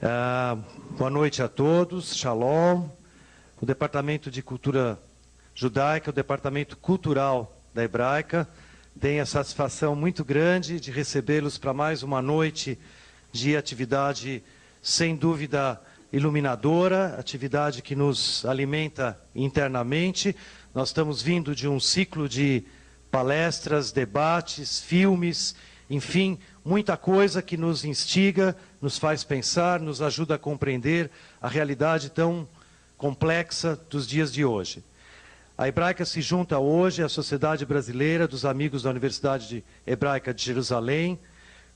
Boa noite a todos, Shalom. O Departamento de Cultura Judaica, o Departamento Cultural da Hebraica, tem a satisfação muito grande de recebê-los para mais uma noite de atividade, sem dúvida, iluminadora, atividade que nos alimenta internamente. Nós estamos vindo de um ciclo de palestras, debates, filmes, enfim, muita coisa que nos instiga, nos faz pensar, nos ajuda a compreender a realidade tão complexa dos dias de hoje. A Hebraica se junta hoje à Sociedade Brasileira dos Amigos da Universidade Hebraica de Jerusalém,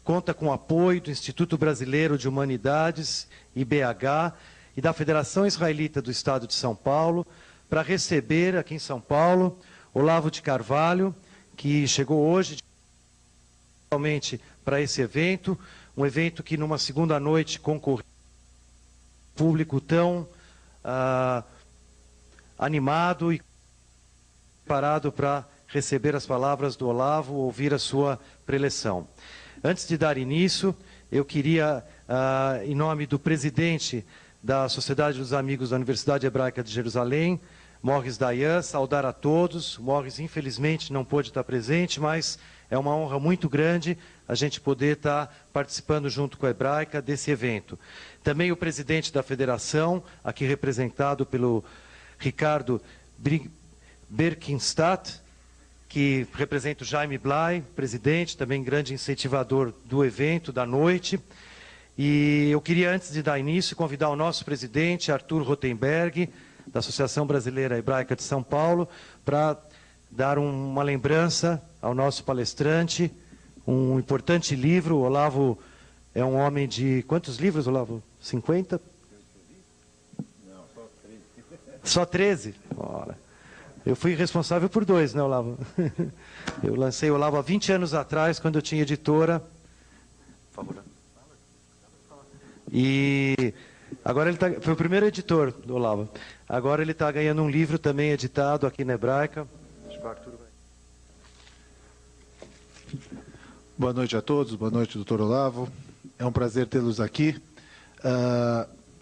conta com o apoio do Instituto Brasileiro de Humanidades, IBH, e da Federação Israelita do Estado de São Paulo, para receber aqui em São Paulo Olavo de Carvalho, que chegou hoje para esse evento, um evento que numa segunda noite concorreu público tão animado e preparado para receber as palavras do Olavo, ouvir a sua preleção. Antes de dar início, eu queria, em nome do presidente da Sociedade dos Amigos da Universidade Hebraica de Jerusalém, Morris Dayan, saudar a todos. Morris, infelizmente, não pôde estar presente, mas é uma honra muito grande a gente poder estar participando junto com a Hebraica desse evento. Também o presidente da federação, aqui representado pelo Ricardo Birkenstadt, que representa o Jaime Blay, presidente, também grande incentivador do evento, da noite. E eu queria, antes de dar início, convidar o nosso presidente, Arthur Rotenberg, da Associação Brasileira Hebraica de São Paulo, para dar uma lembrança ao nosso palestrante, um importante livro. O Olavo é um homem de... Quantos livros, Olavo? 50? Não, só 13. Só 13? Ora. Eu fui responsável por 2, né, Olavo? Eu lancei o Olavo há 20 anos atrás, quando eu tinha editora. Por favor. E agora ele foi o primeiro editor do Olavo. Agora ele está ganhando um livro também editado aqui na Hebraica. Boa noite a todos, boa noite, doutor Olavo. É um prazer tê-los aqui.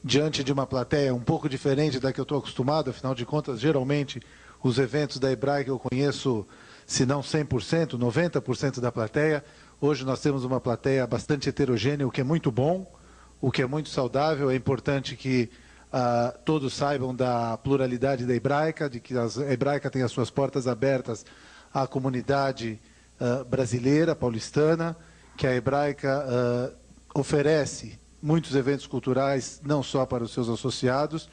Diante de uma plateia um pouco diferente da que eu estou acostumado, afinal de contas, geralmente, os eventos da Hebraica eu conheço, se não 100%, 90% da plateia. Hoje nós temos uma plateia bastante heterogênea, o que é muito bom, o que é muito saudável. É importante que todos saibam da pluralidade da Hebraica, de que a Hebraica tem as suas portas abertas à comunidade brasileira, paulistana, que a Hebraica oferece muitos eventos culturais, não só para os seus associados.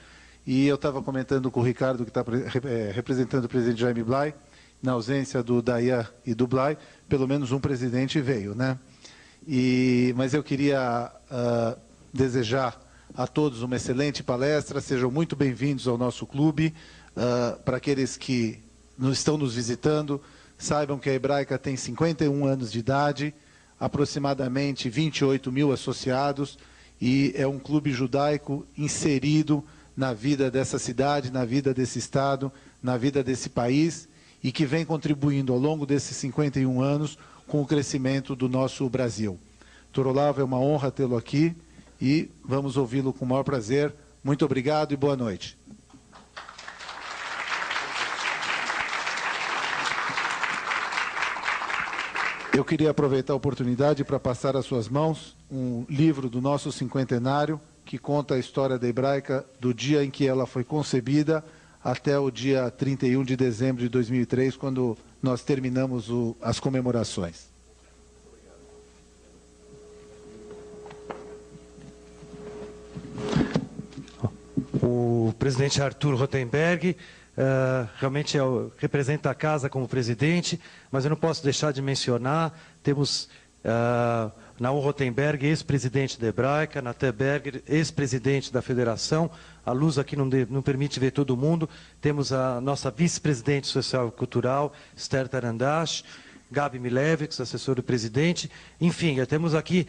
E eu estava comentando com o Ricardo, que está representando o presidente Jaime Blay, na ausência do Dayan e do Blay, pelo menos um presidente veio, né? Mas eu queria desejar a todos uma excelente palestra, sejam muito bem-vindos ao nosso clube. Para aqueles que estão nos visitando, saibam que a Hebraica tem 51 anos de idade, aproximadamente 28 mil associados, e é um clube judaico inserido na vida dessa cidade, na vida desse estado, na vida desse país, e que vem contribuindo ao longo desses 51 anos com o crescimento do nosso Brasil. Dr. Olavo, é uma honra tê-lo aqui e vamos ouvi-lo com o maior prazer. Muito obrigado e boa noite. Eu queria aproveitar a oportunidade para passar às suas mãos um livro do nosso cinquentenário, que conta a história da Hebraica do dia em que ela foi concebida até o dia 31 de dezembro de 2003, quando nós terminamos as comemorações. O presidente Arthur Rotenberg realmente representa a casa como presidente, mas eu não posso deixar de mencionar, temos Naum Rotenberg, ex-presidente da Hebraica, Natan Berger, ex-presidente da Federação. A luz aqui não permite ver todo mundo. Temos a nossa vice-presidente social e cultural, Esther Tarandash, Gabi Milevix, assessor do presidente. Enfim, temos aqui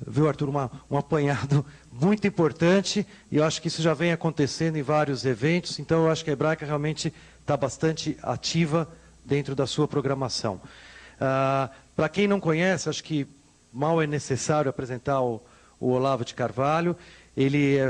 viu, Arthur, um apanhado muito importante, e eu acho que isso já vem acontecendo em vários eventos. Então eu acho que a Hebraica realmente está bastante ativa dentro da sua programação. Para quem não conhece, acho que mal é necessário apresentar o o Olavo de Carvalho. Ele é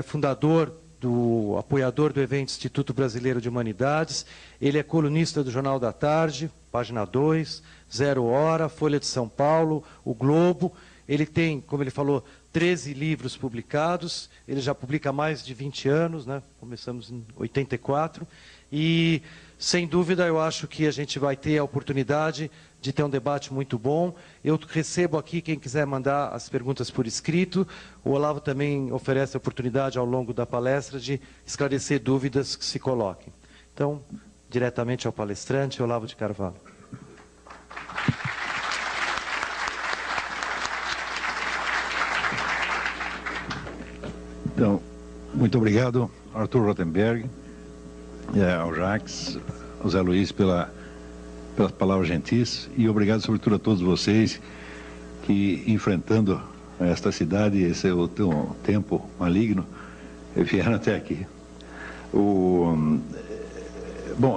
apoiador do evento Instituto Brasileiro de Humanidades. Ele é colunista do Jornal da Tarde, página 2, Zero Hora, Folha de São Paulo, O Globo. Ele tem, como ele falou, 13 livros publicados. Ele já publica há mais de 20 anos, né? Começamos em 84. E, sem dúvida, eu acho que a gente vai ter a oportunidade de ter um debate muito bom. Eu recebo aqui quem quiser mandar as perguntas por escrito. O Olavo também oferece a oportunidade ao longo da palestra de esclarecer dúvidas que se coloquem. Então, diretamente ao palestrante, Olavo de Carvalho. Então, muito obrigado, Arthur Rotenberg, ao Jacques, ao Zé Luiz pelas palavras gentis, e obrigado sobretudo a todos vocês que, enfrentando esta cidade, esse tempo maligno, vieram até aqui. Bom,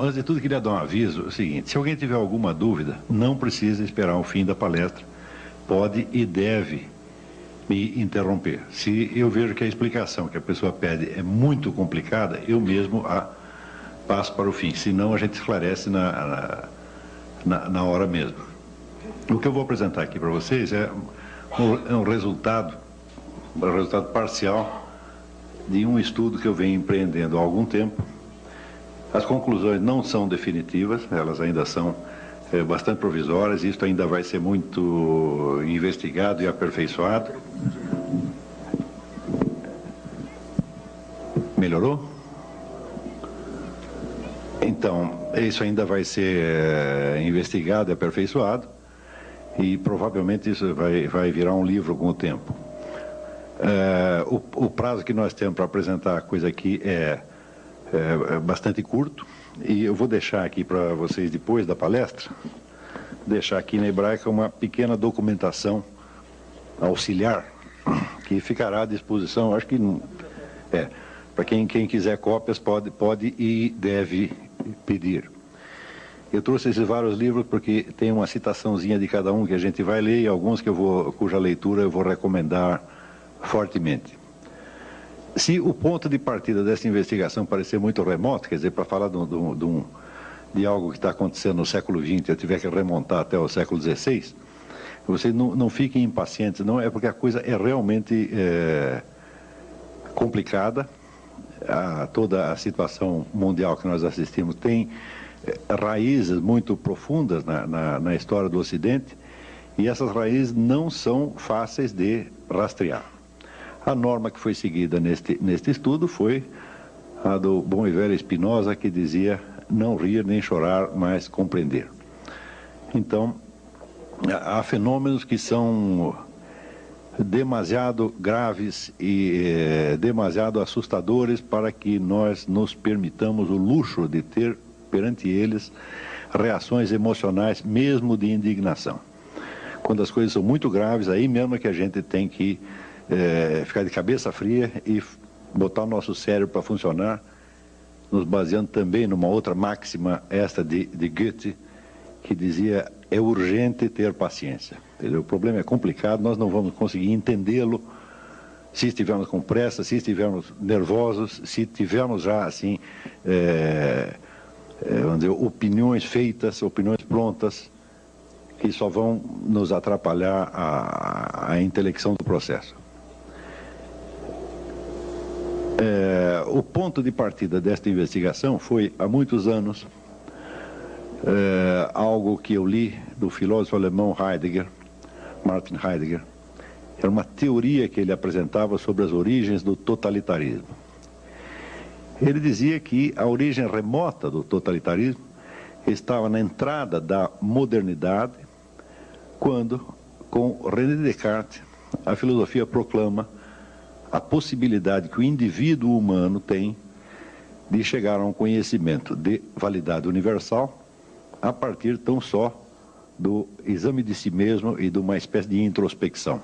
antes de tudo, queria dar um aviso, o seguinte: se alguém tiver alguma dúvida, não precisa esperar o fim da palestra, pode e deve me interromper. Se eu vejo que a explicação que a pessoa pede é muito complicada, eu mesmo a passo para o fim, senão a gente esclarece na hora mesmo. O que eu vou apresentar aqui para vocês é um resultado parcial de um estudo que eu venho empreendendo há algum tempo. As conclusões não são definitivas, elas ainda são bastante provisórias, isto ainda vai ser muito investigado e aperfeiçoado. Melhorou? Então, isso ainda vai ser investigado e aperfeiçoado, e provavelmente isso vai virar um livro com o tempo. O prazo que nós temos para apresentar a coisa aqui é bastante curto, e eu vou deixar aqui para vocês, depois da palestra, deixar aqui na Hebraica uma pequena documentação auxiliar, que ficará à disposição, acho que para quem quiser cópias pode e deve pedir. Eu trouxe esses vários livros porque tem uma citaçãozinha de cada um que a gente vai ler, e alguns cuja leitura eu vou recomendar fortemente. Se o ponto de partida dessa investigação parecer muito remoto, quer dizer, para falar de algo que está acontecendo no século XX, eu tiver que remontar até o século XVI, vocês não fiquem impacientes, não é, porque a coisa é realmente complicada. Toda a situação mundial que nós assistimos tem raízes muito profundas na história do Ocidente, e essas raízes não são fáceis de rastrear. A norma que foi seguida neste estudo foi a do bom e velho Spinoza, que dizia: não rir nem chorar, mas compreender. Então, há fenômenos que são demasiado graves e demasiado assustadores para que nós nos permitamos o luxo de ter perante eles reações emocionais, mesmo de indignação. Quando as coisas são muito graves, aí mesmo é que a gente tem que ficar de cabeça fria e botar o nosso cérebro para funcionar, nos baseando também numa outra máxima, esta de Goethe, que dizia: é urgente ter paciência. Entendeu? O problema é complicado, nós não vamos conseguir entendê-lo se estivermos com pressa, se estivermos nervosos, se tivermos já assim, vamos dizer, opiniões feitas, opiniões prontas, que só vão nos atrapalhar a intelecção do processo. O ponto de partida desta investigação foi, há muitos anos, algo que eu li do filósofo alemão Martin Heidegger. Era uma teoria que ele apresentava sobre as origens do totalitarismo. Ele dizia que a origem remota do totalitarismo estava na entrada da modernidade, quando, com René Descartes, a filosofia proclama a possibilidade que o indivíduo humano tem de chegar a um conhecimento de validade universal a partir tão só do exame de si mesmo e de uma espécie de introspecção.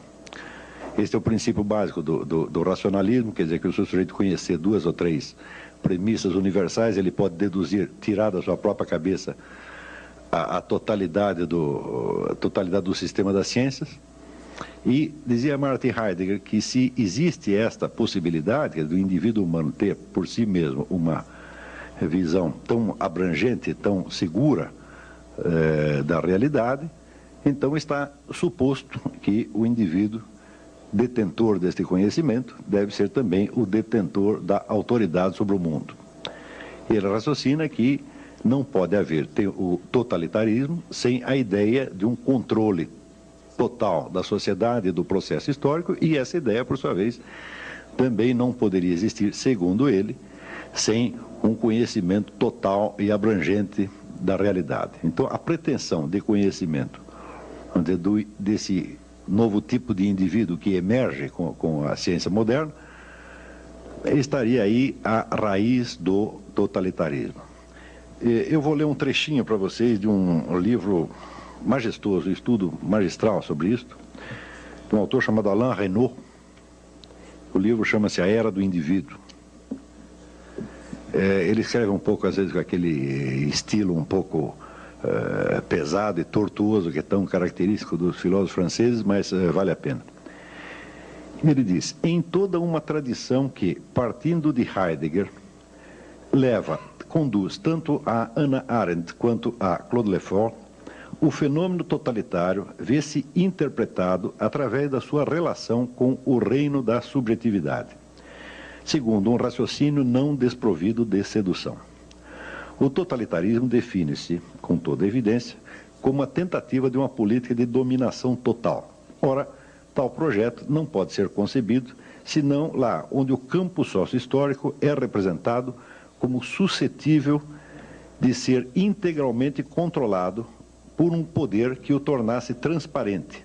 Este é o princípio básico do racionalismo, quer dizer que se o sujeito conhecer 2 ou 3 premissas universais, ele pode deduzir, tirar da sua própria cabeça a totalidade do sistema das ciências. E dizia Martin Heidegger que se existe esta possibilidade do indivíduo humano ter por si mesmo uma visão tão abrangente, tão segura da realidade, então está suposto que o indivíduo detentor deste conhecimento deve ser também o detentor da autoridade sobre o mundo. Ele raciocina que não pode haver o totalitarismo sem a ideia de um controle total da sociedade e do processo histórico, e essa ideia, por sua vez, também não poderia existir, segundo ele, sem um conhecimento total e abrangente da realidade. Então, a pretensão de conhecimento desse novo tipo de indivíduo que emerge com a ciência moderna, estaria aí a raiz do totalitarismo. Eu vou ler um trechinho para vocês de um livro majestoso, um estudo magistral sobre isto, de um autor chamado Alain Renaud. O livro chama-se A Era do Indivíduo. Ele escreve um pouco, às vezes, com aquele estilo um pouco pesado e tortuoso, que é tão característico dos filósofos franceses, mas vale a pena. Ele diz: em toda uma tradição que, partindo de Heidegger, conduz tanto a Hannah Arendt quanto a Claude Lefort, o fenômeno totalitário vê-se interpretado através da sua relação com o reino da subjetividade, segundo um raciocínio não desprovido de sedução. O totalitarismo define-se, com toda evidência, como a tentativa de uma política de dominação total. Ora, tal projeto não pode ser concebido senão lá onde o campo sócio-histórico é representado como suscetível de ser integralmente controlado por um poder que o tornasse transparente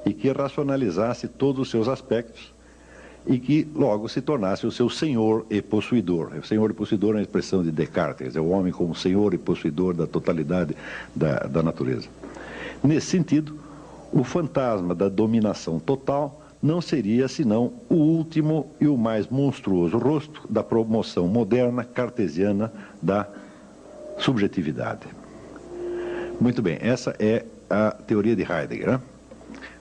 e que racionalizasse todos os seus aspectos e que logo se tornasse o seu senhor e possuidor. O senhor e possuidor é uma expressão de Descartes, é o homem como senhor e possuidor da totalidade da natureza. Nesse sentido, o fantasma da dominação total não seria senão o último e o mais monstruoso rosto da promoção moderna cartesiana da subjetividade. Muito bem, essa é a teoria de Heidegger, né?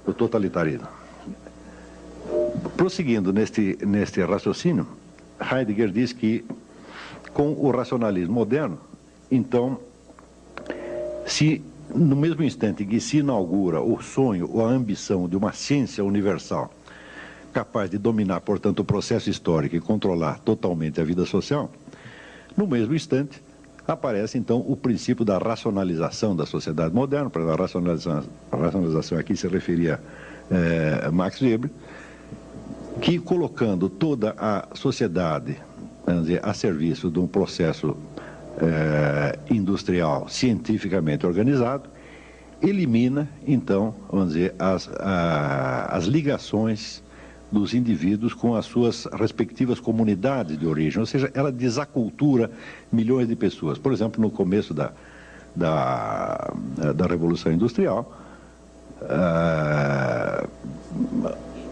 O totalitarismo. Prosseguindo neste raciocínio, Heidegger diz que, com o racionalismo moderno, então, se no mesmo instante em que se inaugura o sonho ou a ambição de uma ciência universal capaz de dominar, portanto, o processo histórico e controlar totalmente a vida social, no mesmo instante aparece, então, o princípio da racionalização da sociedade moderna. Para a racionalização aqui se referia a Max Weber, que, colocando toda a sociedade, vamos dizer, a serviço de um processo industrial cientificamente organizado, elimina, então, vamos dizer, as ligações dos indivíduos com as suas respectivas comunidades de origem, ou seja, ela desacultura milhões de pessoas. Por exemplo, no começo da Revolução Industrial,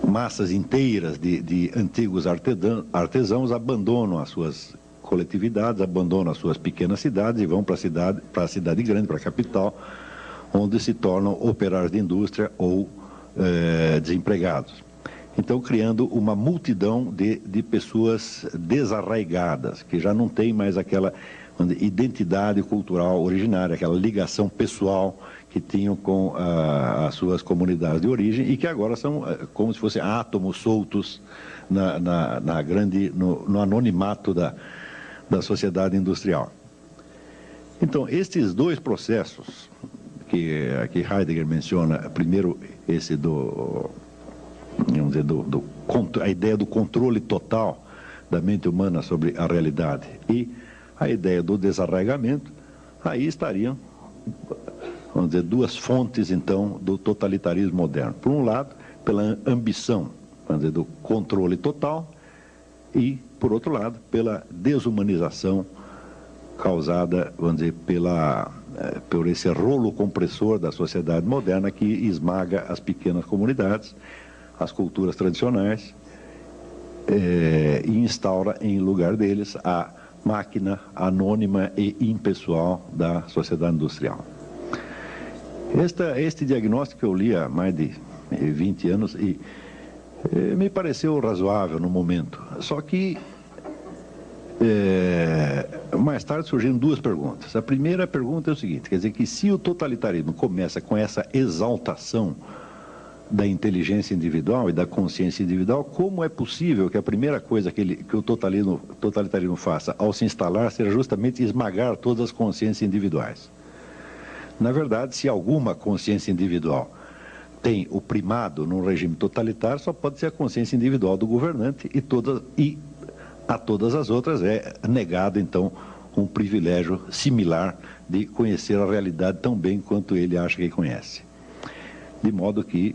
massas inteiras de antigos artesãos abandonam as suas coletividades, abandonam as suas pequenas cidades e vão para a cidade grande, para a capital, onde se tornam operários de indústria ou desempregados. Então, criando uma multidão de pessoas desarraigadas, que já não tem mais aquela identidade cultural originária, aquela ligação pessoal que tinham com as suas comunidades de origem e que agora são como se fossem átomos soltos no anonimato da sociedade industrial. Então, estes dois processos que Heidegger menciona, primeiro esse vamos dizer, a ideia do controle total da mente humana sobre a realidade e a ideia do desarraigamento, aí estariam, vamos dizer, duas fontes, então, do totalitarismo moderno. Por um lado, pela ambição, vamos dizer, do controle total e, por outro lado, pela desumanização causada, vamos dizer, por esse rolo compressor da sociedade moderna que esmaga as pequenas comunidades, as culturas tradicionais, e instaura em lugar deles a máquina anônima e impessoal da sociedade industrial. Este diagnóstico eu li há mais de 20 anos e me pareceu razoável no momento. Só que mais tarde surgiram duas perguntas. A primeira pergunta é o seguinte, quer dizer que se o totalitarismo começa com essa exaltação da inteligência individual e da consciência individual, como é possível que a primeira coisa que o totalitarismo faça ao se instalar seja justamente esmagar todas as consciências individuais? Na verdade, se alguma consciência individual tem o primado num regime totalitário, só pode ser a consciência individual do governante e a todas as outras é negado, então, um privilégio similar de conhecer a realidade tão bem quanto ele acha que conhece. De modo que,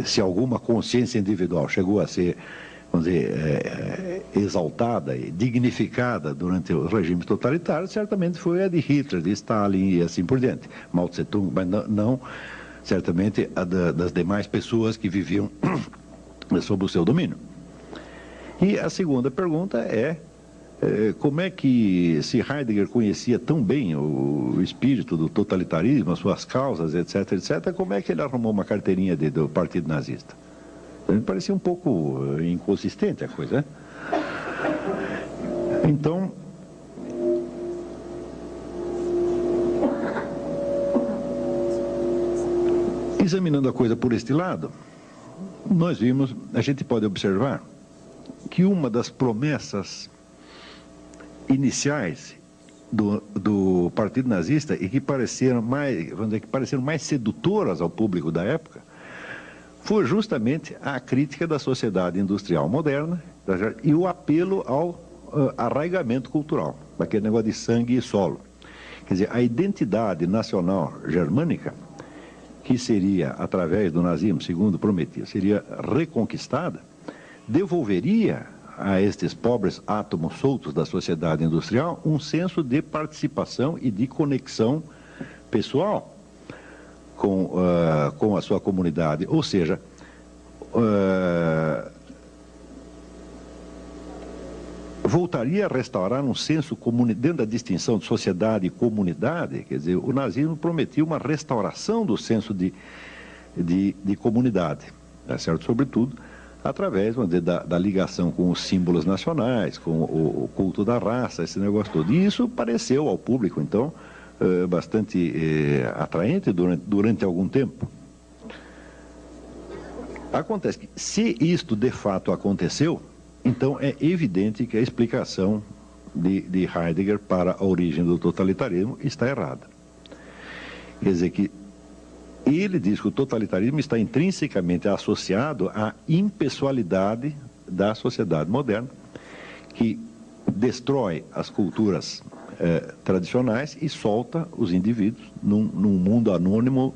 se alguma consciência individual chegou a ser, vamos dizer, exaltada e dignificada durante os regimes totalitários, certamente foi a de Hitler, de Stalin e assim por diante. Mao Tse-tung, mas não certamente a das demais pessoas que viviam sob o seu domínio. E a segunda pergunta é, como é que, se Heidegger conhecia tão bem o espírito do totalitarismo, as suas causas, etc., etc., como é que ele arrumou uma carteirinha do Partido Nazista? Me parecia um pouco inconsistente a coisa, né? Então, examinando a coisa por este lado, a gente pode observar que uma das promessas iniciais do Partido Nazista e que pareceram mais sedutoras ao público da época foi justamente a crítica da sociedade industrial moderna e o apelo ao arraigamento cultural, daquele negócio de sangue e solo. Quer dizer, a identidade nacional germânica, que seria, através do nazismo, segundo prometia, seria reconquistada, devolveria a estes pobres átomos soltos da sociedade industrial um senso de participação e de conexão pessoal com a sua comunidade. Ou seja, voltaria a restaurar um senso dentro da distinção de sociedade e comunidade. Quer dizer, o nazismo prometia uma restauração do senso de comunidade, tá certo? Sobretudo através, vamos dizer, da ligação com os símbolos nacionais, com o culto da raça, esse negócio todo. E isso pareceu ao público, então, bastante atraente durante algum tempo. Acontece que, se isto de fato aconteceu, então é evidente que a explicação de Heidegger para a origem do totalitarismo está errada. Quer dizer que ele diz que o totalitarismo está intrinsecamente associado à impessoalidade da sociedade moderna, que destrói as culturas tradicionais e solta os indivíduos num mundo anônimo,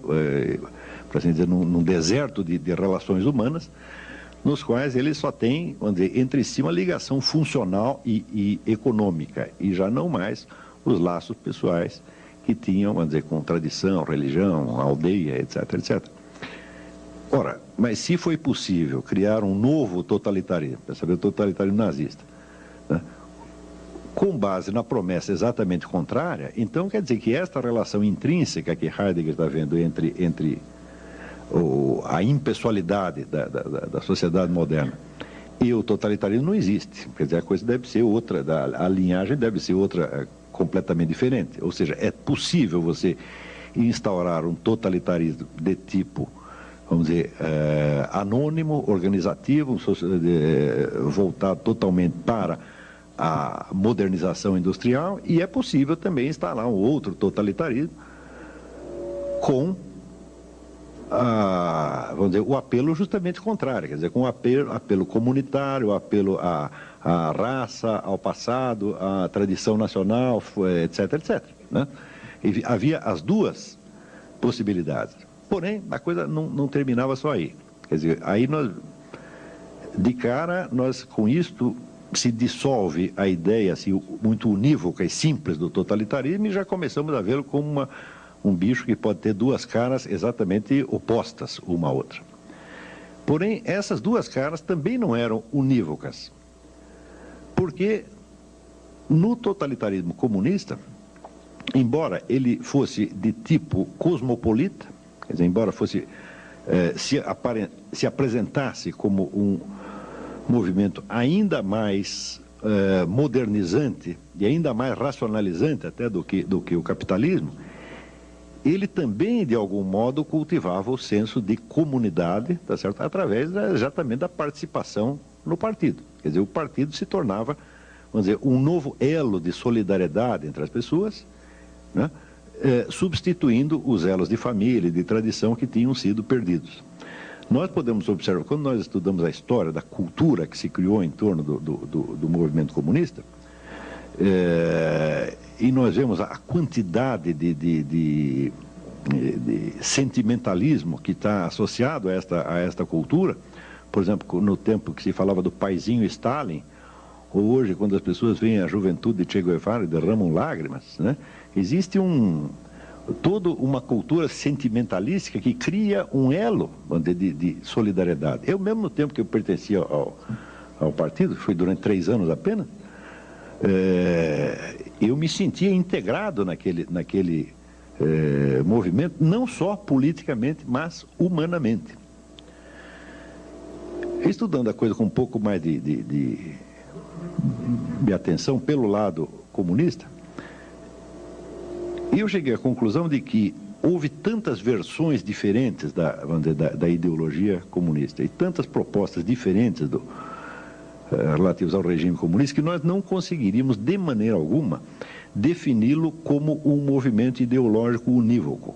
para assim dizer, num deserto de relações humanas, nos quais eles só têm, vamos dizer, entre si uma ligação funcional e econômica, e já não mais os laços pessoais que tinham, vamos dizer, com tradição, religião, aldeia, etc., etc. Ora, mas se foi possível criar um novo totalitarismo, para saber o totalitarismo nazista, né, com base na promessa exatamente contrária, então quer dizer que esta relação intrínseca que Heidegger está vendo entre a impessoalidade da sociedade moderna e o totalitarismo não existe. Quer dizer, a coisa deve ser outra, a linhagem deve ser outra, completamente diferente. Ou seja, é possível você instaurar um totalitarismo de tipo, vamos dizer, anônimo, organizativo, voltado totalmente para a modernização industrial, e é possível também instalar um outro totalitarismo com vamos dizer, o apelo justamente contrário, quer dizer, com o apelo comunitário, o apelo à raça, ao passado, à tradição nacional, etc., etc., né? E havia as duas possibilidades. Porém, a coisa não terminava só aí. Quer dizer, aí nós com isto se dissolve a ideia assim, muito unívoca e simples do totalitarismo, e já começamos a vê-lo como um bicho que pode ter duas caras exatamente opostas uma à outra. Porém, essas duas caras também não eram unívocas, porque no totalitarismo comunista, embora ele fosse de tipo cosmopolita, quer dizer, embora fosse se apresentasse como um movimento ainda mais modernizante e ainda mais racionalizante até do que o capitalismo, ele também, de algum modo, cultivava o senso de comunidade, tá certo? Através exatamente da participação no partido. Quer dizer, o partido se tornava, vamos dizer, um novo elo de solidariedade entre as pessoas, né? Substituindo os elos de família e de tradição que tinham sido perdidos. Nós podemos observar, quando nós estudamos a história da cultura que se criou em torno do movimento comunista, e nós vemos a quantidade de sentimentalismo que está associado a esta cultura. Por exemplo, no tempo que se falava do paizinho Stalin, ou hoje, quando as pessoas veem a juventude de Che Guevara e derramam lágrimas, né? Existe toda uma cultura sentimentalística que cria um elo de solidariedade. Eu mesmo, no tempo que eu pertencia ao partido, foi durante 3 anos apenas, eu me sentia integrado naquele movimento, não só politicamente, mas humanamente. Estudando a coisa com um pouco mais de atenção pelo lado comunista, eu cheguei à conclusão de que houve tantas versões diferentes da ideologia comunista e tantas propostas diferentes relativas ao regime comunista que nós não conseguiríamos, de maneira alguma, defini-lo como um movimento ideológico unívoco.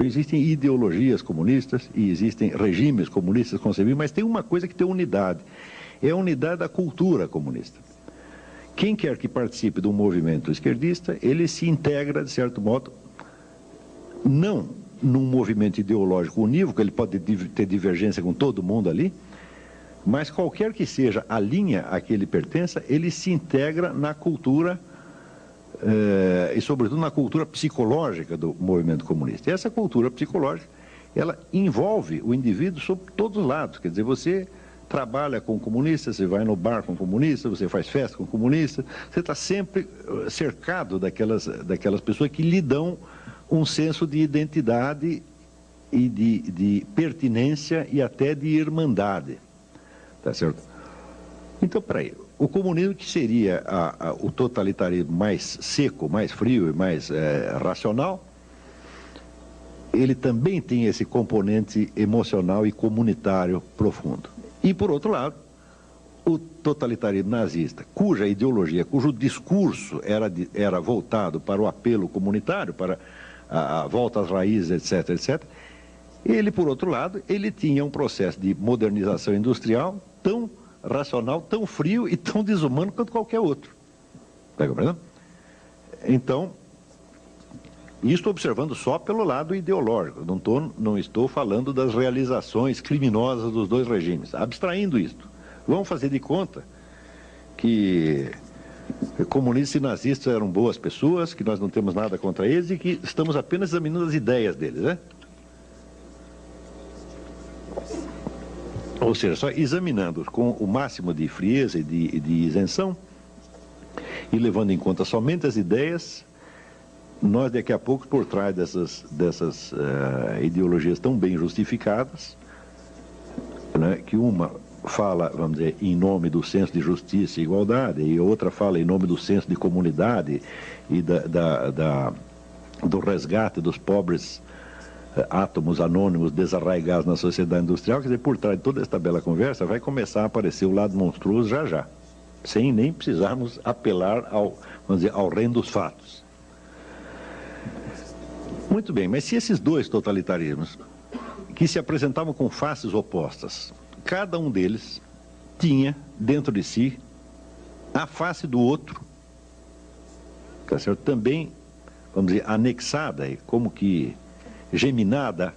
Existem ideologias comunistas e existem regimes comunistas concebíveis, mas tem uma coisa que tem unidade, é a unidade da cultura comunista. Quem quer que participe de um movimento esquerdista, ele se integra, de certo modo, não num movimento ideológico unívoco, ele pode ter divergência com todo mundo ali, mas qualquer que seja a linha a que ele pertença, ele se integra na cultura e, sobretudo, na cultura psicológica do movimento comunista. E essa cultura psicológica, ela envolve o indivíduo sob todos os lados. Quer dizer, você trabalha com comunistas, você vai no bar com comunistas, você faz festa com comunistas, você está sempre cercado daquelas pessoas que lhe dão um senso de identidade e de pertinência e até de irmandade. Tá certo? Então, peraí, o comunismo, que seria o totalitarismo mais seco, mais frio e mais racional, ele também tem esse componente emocional e comunitário profundo. E, por outro lado, o totalitarismo nazista, cuja ideologia, cujo discurso era voltado para o apelo comunitário, para a volta às raízes, etc., etc., ele, por outro lado, ele tinha um processo de modernização industrial tão racional, tão frio e tão desumano quanto qualquer outro. Está compreendendo? Então, isso observando só pelo lado ideológico, não estou falando das realizações criminosas dos dois regimes, abstraindo isto. Vamos fazer de conta que comunistas e nazistas eram boas pessoas, que nós não temos nada contra eles e que estamos apenas examinando as ideias deles, né? Ou seja, só examinando com o máximo de frieza e de isenção e levando em conta somente as ideias, nós daqui a pouco, por trás dessas ideologias tão bem justificadas, né, que uma fala, vamos dizer, em nome do senso de justiça e igualdade, e outra fala em nome do senso de comunidade e do resgate dos pobres átomos anônimos desarraigados na sociedade industrial. Quer dizer, por trás de toda esta bela conversa vai começar a aparecer o lado monstruoso já, sem nem precisarmos apelar ao reino dos fatos. Muito bem, mas se esses dois totalitarismos, que se apresentavam com faces opostas, cada um deles tinha dentro de si a face do outro, tá certo? Também, vamos dizer, anexada, como que geminada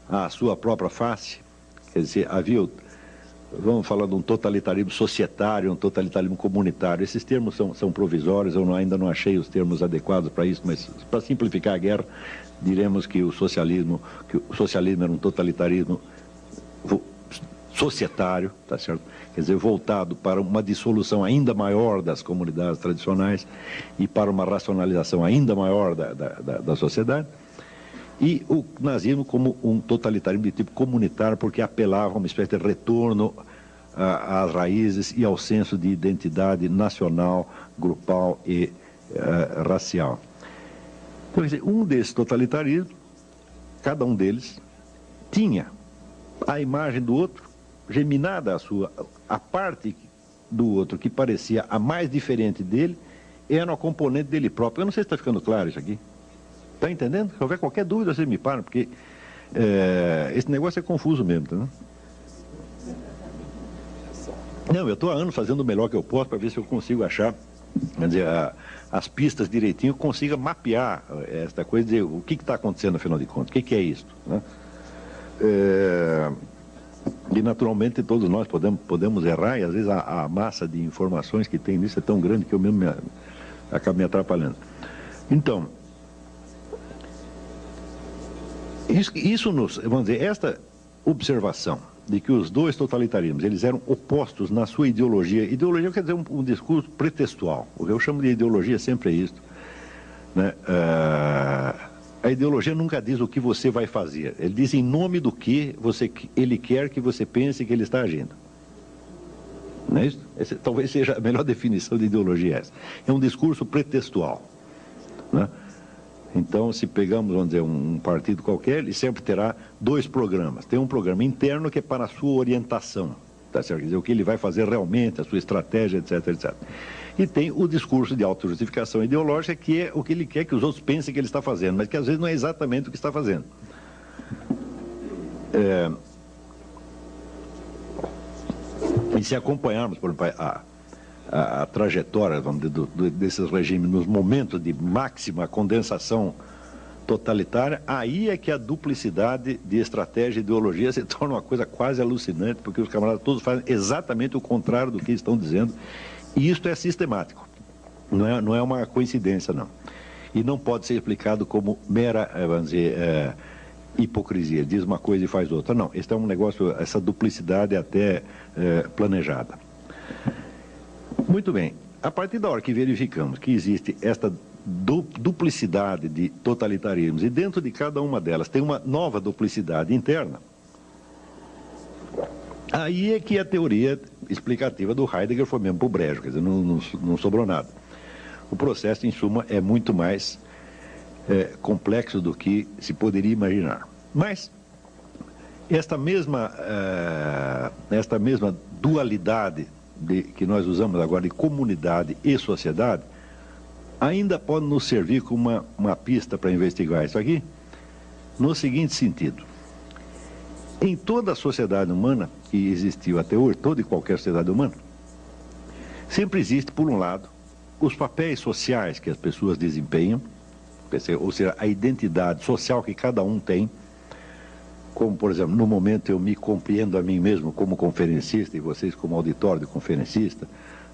à sua própria face. Quer dizer, vamos falar de um totalitarismo societário, um totalitarismo comunitário. Esses termos são provisórios, eu ainda não achei os termos adequados para isso, mas para simplificar a guerra, diremos que o socialismo era um totalitarismo societário, tá certo? Quer dizer, voltado para uma dissolução ainda maior das comunidades tradicionais e para uma racionalização ainda maior da sociedade. e o nazismo como um totalitarismo de tipo comunitário, porque apelava a uma espécie de retorno às raízes e ao senso de identidade nacional, grupal e racial. Então, quer dizer, um desses totalitarismos, cada um deles, tinha a imagem do outro geminada a parte do outro que parecia a mais diferente dele, era uma componente dele próprio. Eu não sei se está ficando claro isso aqui. Está entendendo? Se houver qualquer dúvida, vocês me param, porque esse negócio é confuso mesmo, tá, né? Não, eu estou há anos fazendo o melhor que eu posso para ver se eu consigo achar, quer dizer, as pistas direitinho, consiga mapear esta coisa, dizer o que está acontecendo, afinal de contas, o que é isso, né? E naturalmente todos nós podemos errar, e às vezes a massa de informações que tem nisso é tão grande que eu mesmo acabo me atrapalhando. Então, isso vamos dizer, esta observação de que os dois totalitarismos, eles eram opostos na sua ideologia. Ideologia quer dizer um discurso pretextual. O que eu chamo de ideologia sempre é isso, né? A ideologia nunca diz o que você vai fazer. Ele diz em nome do que ele quer que você pense que ele está agindo. Não é isso? Talvez seja a melhor definição de ideologia essa. É um discurso pretextual, né? Então, se pegamos, vamos dizer, um partido qualquer, ele sempre terá dois programas. Tem um programa interno que é para a sua orientação, tá certo? Quer dizer, o que ele vai fazer realmente, a sua estratégia, etc, etc. E tem o discurso de autojustificação ideológica, que é o que ele quer que os outros pensem que ele está fazendo, mas que às vezes não é exatamente o que está fazendo. E se acompanharmos, por exemplo, a trajetória, vamos dizer, desses regimes nos momentos de máxima condensação totalitária, aí é que a duplicidade de estratégia e ideologia se torna uma coisa quase alucinante, porque os camaradas todos fazem exatamente o contrário do que estão dizendo, e isto é sistemático, não é uma coincidência, não. E não pode ser explicado como mera, vamos dizer, hipocrisia, diz uma coisa e faz outra. Não, esse é um negócio, essa duplicidade é até planejada. Muito bem, a partir da hora que verificamos que existe esta duplicidade de totalitarismos e dentro de cada uma delas tem uma nova duplicidade interna, aí é que a teoria explicativa do Heidegger foi mesmo para o brejo, quer dizer, não sobrou nada. O processo, em suma, é muito mais complexo do que se poderia imaginar. Mas esta mesma dualidade que nós usamos agora de comunidade e sociedade, ainda pode nos servir como uma pista para investigar isso aqui, no seguinte sentido. Em toda a sociedade humana que existiu até hoje, toda e qualquer sociedade humana, sempre existe, por um lado, os papéis sociais que as pessoas desempenham, ou seja, a identidade social que cada um tem, como, por exemplo, no momento eu me compreendo a mim mesmo como conferencista e vocês como auditório de conferencista,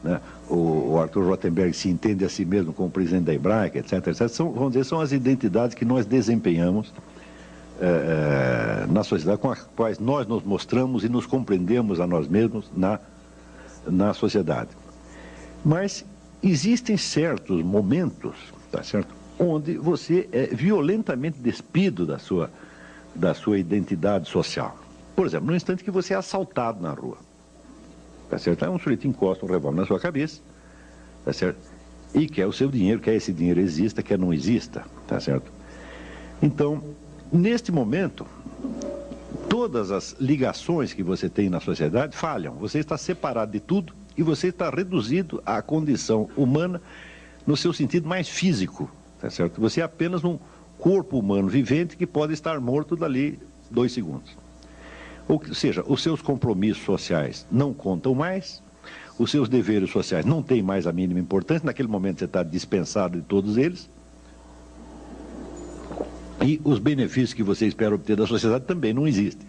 né? O Arthur Rotenberg se entende a si mesmo como presidente da Hebraica, etc, etc. Vamos dizer, são as identidades que nós desempenhamos na sociedade, com as quais nós nos mostramos e nos compreendemos a nós mesmos na sociedade. Mas existem certos momentos, tá certo, onde você é violentamente despido da sua identidade social. Por exemplo, no instante que você é assaltado na rua, tá certo? Aí um sujeito encosta um revólver na sua cabeça, tá certo? E quer o seu dinheiro, quer esse dinheiro exista, quer não exista, tá certo? Então, neste momento, todas as ligações que você tem na sociedade falham. Você está separado de tudo e você está reduzido à condição humana no seu sentido mais físico, tá certo? Você é apenas um corpo humano vivente que pode estar morto dali 2 segundos. Ou seja, os seus compromissos sociais não contam mais, os seus deveres sociais não têm mais a mínima importância, naquele momento você está dispensado de todos eles, e os benefícios que você espera obter da sociedade também não existem.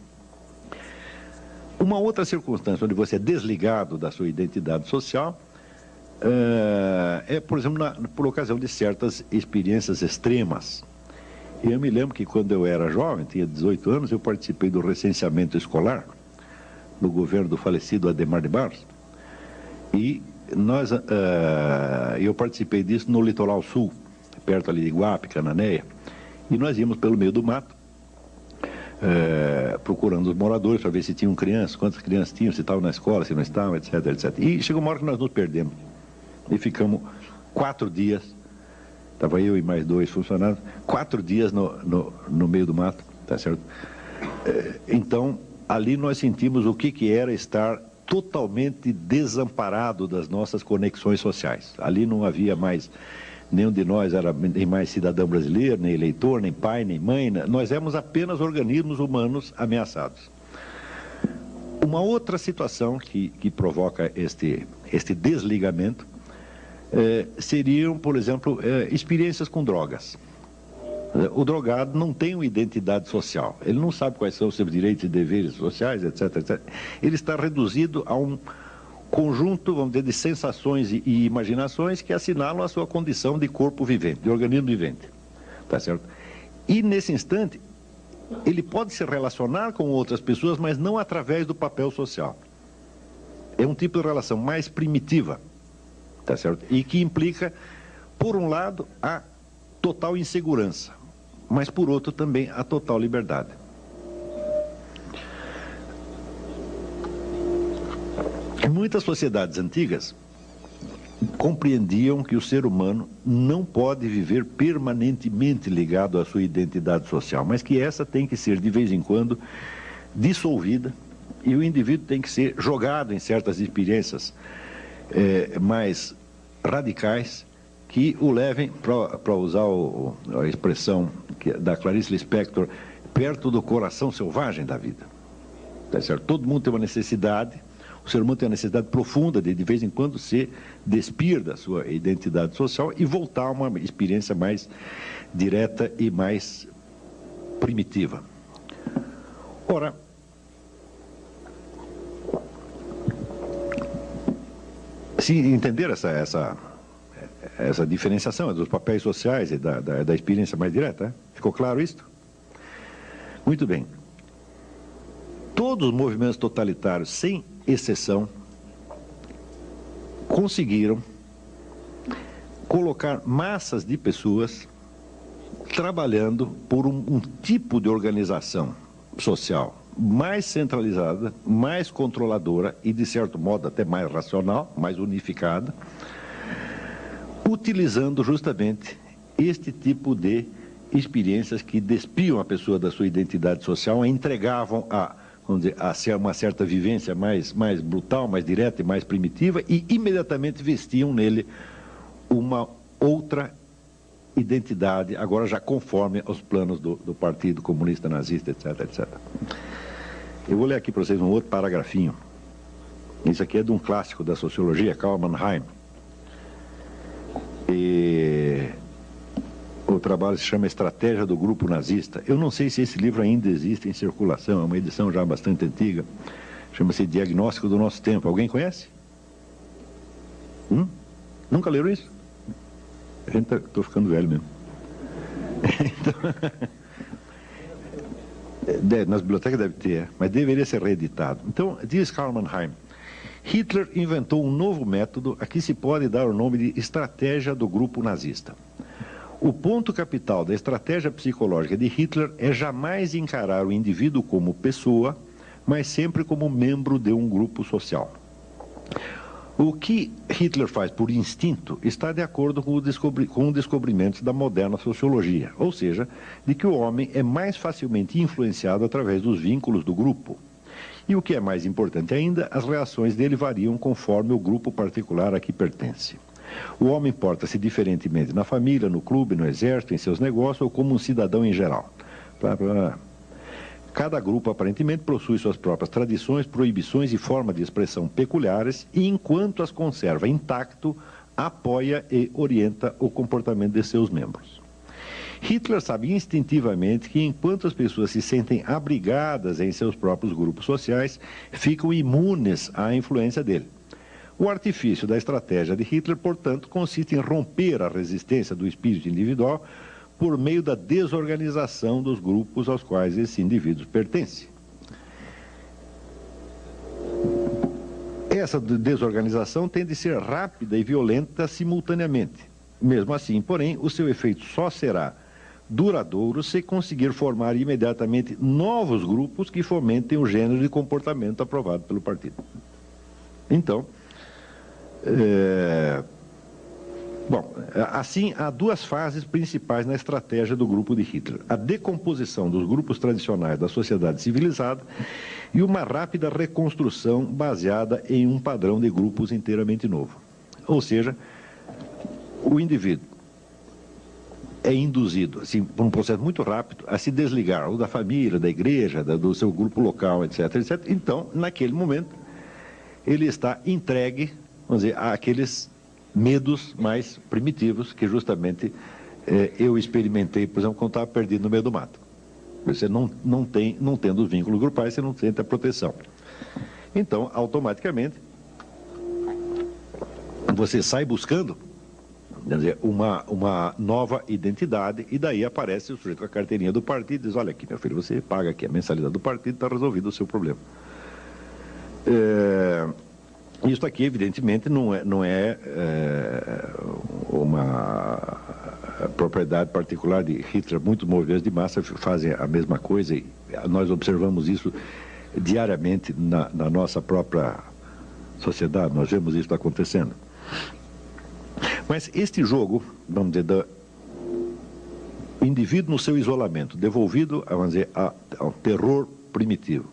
Uma outra circunstância onde você é desligado da sua identidade social por exemplo, por ocasião de certas experiências extremas. Eu me lembro que quando eu era jovem, tinha 18 anos, eu participei do recenseamento escolar no governo do falecido Adhemar de Barros. E eu participei disso no litoral sul, perto ali de Iguape, Cananéia. E nós íamos pelo meio do mato, procurando os moradores para ver se tinham crianças, quantas crianças tinham, se estavam na escola, se não estavam, etc, etc. E chegou uma hora que nós nos perdemos. E ficamos 4 dias, estava eu e mais 2 funcionários, 4 dias no meio do mato, tá certo? Então, ali nós sentimos o que era estar totalmente desamparado das nossas conexões sociais. Ali não havia mais, nenhum de nós era nem mais cidadão brasileiro, nem eleitor, nem pai, nem mãe. Nós éramos apenas organismos humanos ameaçados. Uma outra situação que provoca este desligamento seriam, por exemplo, experiências com drogas. O drogado não tem uma identidade social, ele não sabe quais são os seus direitos e deveres sociais, etc, etc. Ele está reduzido a um conjunto, vamos dizer, de sensações e imaginações que assinalam a sua condição de corpo vivente, de organismo vivente. Tá certo? E nesse instante, ele pode se relacionar com outras pessoas, mas não através do papel social. É um tipo de relação mais primitiva, tá certo? E que implica, por um lado, a total insegurança, mas por outro também a total liberdade. Muitas sociedades antigas compreendiam que o ser humano não pode viver permanentemente ligado à sua identidade social, mas que essa tem que ser de vez em quando dissolvida e o indivíduo tem que ser jogado em certas experiências mais radicais que o levem, para usar a expressão da Clarice Lispector, perto do coração selvagem da vida. Tá certo? Todo mundo tem uma necessidade, o ser humano tem uma necessidade profunda de vez em quando se despir da sua identidade social e voltar a uma experiência mais direta e mais primitiva. Ora, se entender essa diferenciação dos papéis sociais e da experiência mais direta, ficou claro isso? Muito bem. Todos os movimentos totalitários, sem exceção, conseguiram colocar massas de pessoas trabalhando por um tipo de organização social mais centralizada, mais controladora e, de certo modo, até mais racional, mais unificada, utilizando justamente este tipo de experiências que despiam a pessoa da sua identidade social e entregavam vamos dizer, a uma certa vivência mais brutal, mais direta e mais primitiva e imediatamente vestiam nele uma outra identidade, agora já conforme aos planos do Partido Comunista Nazista, etc, etc. Eu vou ler aqui para vocês um outro paragrafinho. Isso aqui é de um clássico da sociologia, Karl Mannheim. E o trabalho se chama Estratégia do Grupo Nazista. Eu não sei se esse livro ainda existe em circulação, é uma edição já bastante antiga. Chama-se Diagnóstico do Nosso Tempo. Alguém conhece? Nunca leram isso? Estou ficando velho mesmo. Então, nas bibliotecas deve ter, mas deveria ser reeditado. Então, diz Karl Mannheim, Hitler inventou um novo método a que se pode dar o nome de estratégia do grupo nazista. O ponto capital da estratégia psicológica de Hitler é jamais encarar o indivíduo como pessoa, mas sempre como membro de um grupo social. O que Hitler faz por instinto está de acordo com o descobrimento da moderna sociologia, ou seja, de que o homem é mais facilmente influenciado através dos vínculos do grupo. E o que é mais importante ainda, as reações dele variam conforme o grupo particular a que pertence. O homem porta-se diferentemente na família, no clube, no exército, em seus negócios ou como um cidadão em geral. Cada grupo, aparentemente, possui suas próprias tradições, proibições e formas de expressão peculiares e, enquanto as conserva intacto, apoia e orienta o comportamento de seus membros. Hitler sabe instintivamente que, enquanto as pessoas se sentem abrigadas em seus próprios grupos sociais, ficam imunes à influência dele. O artifício da estratégia de Hitler, portanto, consiste em romper a resistência do espírito individual por meio da desorganização dos grupos aos quais esses indivíduos pertencem. Essa desorganização tem de ser rápida e violenta simultaneamente. Mesmo assim, porém, o seu efeito só será duradouro se conseguir formar imediatamente novos grupos que fomentem o gênero de comportamento aprovado pelo partido. Então, bom, assim, há duas fases principais na estratégia do grupo de Hitler: a decomposição dos grupos tradicionais da sociedade civilizada e uma rápida reconstrução baseada em um padrão de grupos inteiramente novo. Ou seja, o indivíduo é induzido, assim, por um processo muito rápido, a se desligar ou da família, da igreja, do seu grupo local, etc, etc. Então, naquele momento, ele está entregue, vamos dizer, àqueles medos mais primitivos que justamente eu experimentei, por exemplo, quando estava perdido no meio do mato. Você não tendo os vínculos grupais, você não sente a proteção. Então, automaticamente, você sai buscando, quer dizer, uma nova identidade, e daí aparece o sujeito com a carteirinha do partido e diz: olha aqui, meu filho, você paga aqui a mensalidade do partido, está resolvido o seu problema. Isso aqui, evidentemente, não é uma propriedade particular de Hitler. Muitos movimentos de massa fazem a mesma coisa, e nós observamos isso diariamente na nossa própria sociedade, nós vemos isso acontecendo. Mas este jogo, vamos dizer, o indivíduo no seu isolamento, devolvido, vamos dizer, ao terror primitivo,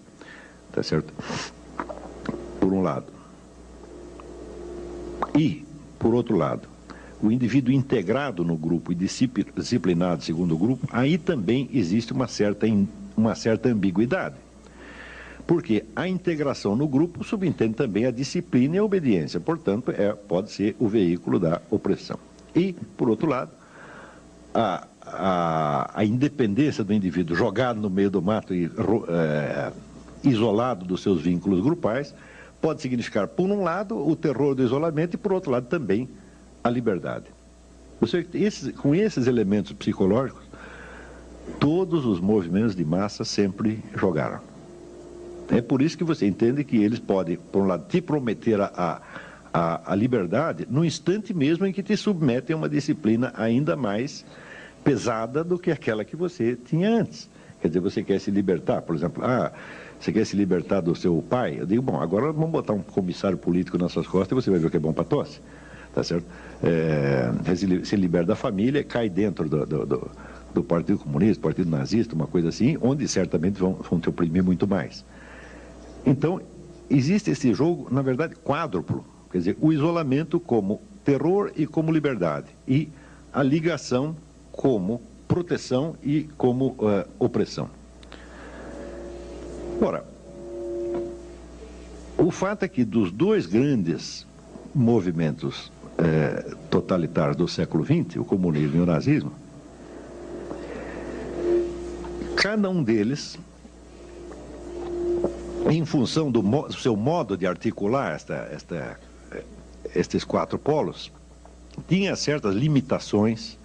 tá certo? Por um lado. E, por outro lado, o indivíduo integrado no grupo e disciplinado segundo o grupo, aí também existe uma certa ambiguidade. Porque a integração no grupo subentende também a disciplina e a obediência, portanto, pode ser o veículo da opressão. E, por outro lado, a independência do indivíduo jogado no meio do mato e isolado dos seus vínculos grupais, pode significar, por um lado, o terror do isolamento e, por outro lado, também a liberdade. Com esses elementos psicológicos, todos os movimentos de massa sempre jogaram. É por isso que você entende que eles podem, por um lado, te prometer a liberdade no instante mesmo em que te submetem a uma disciplina ainda mais pesada do que aquela que você tinha antes. Quer dizer, você quer se libertar, por exemplo, você quer se libertar do seu pai? Eu digo, bom, agora vamos botar um comissário político nas suas costas e você vai ver o que é bom para tosse, tá certo? Se liberta da família, cai dentro do Partido Comunista, do Partido Nazista, uma coisa assim, onde certamente vão te oprimir muito mais. Então, existe esse jogo, na verdade, quádruplo, quer dizer, o isolamento como terror e como liberdade, e a ligação como proteção e como opressão. Ora, o fato é que dos dois grandes movimentos totalitários do século XX, o comunismo e o nazismo, cada um deles, em função do seu modo de articular estes quatro polos, tinha certas limitações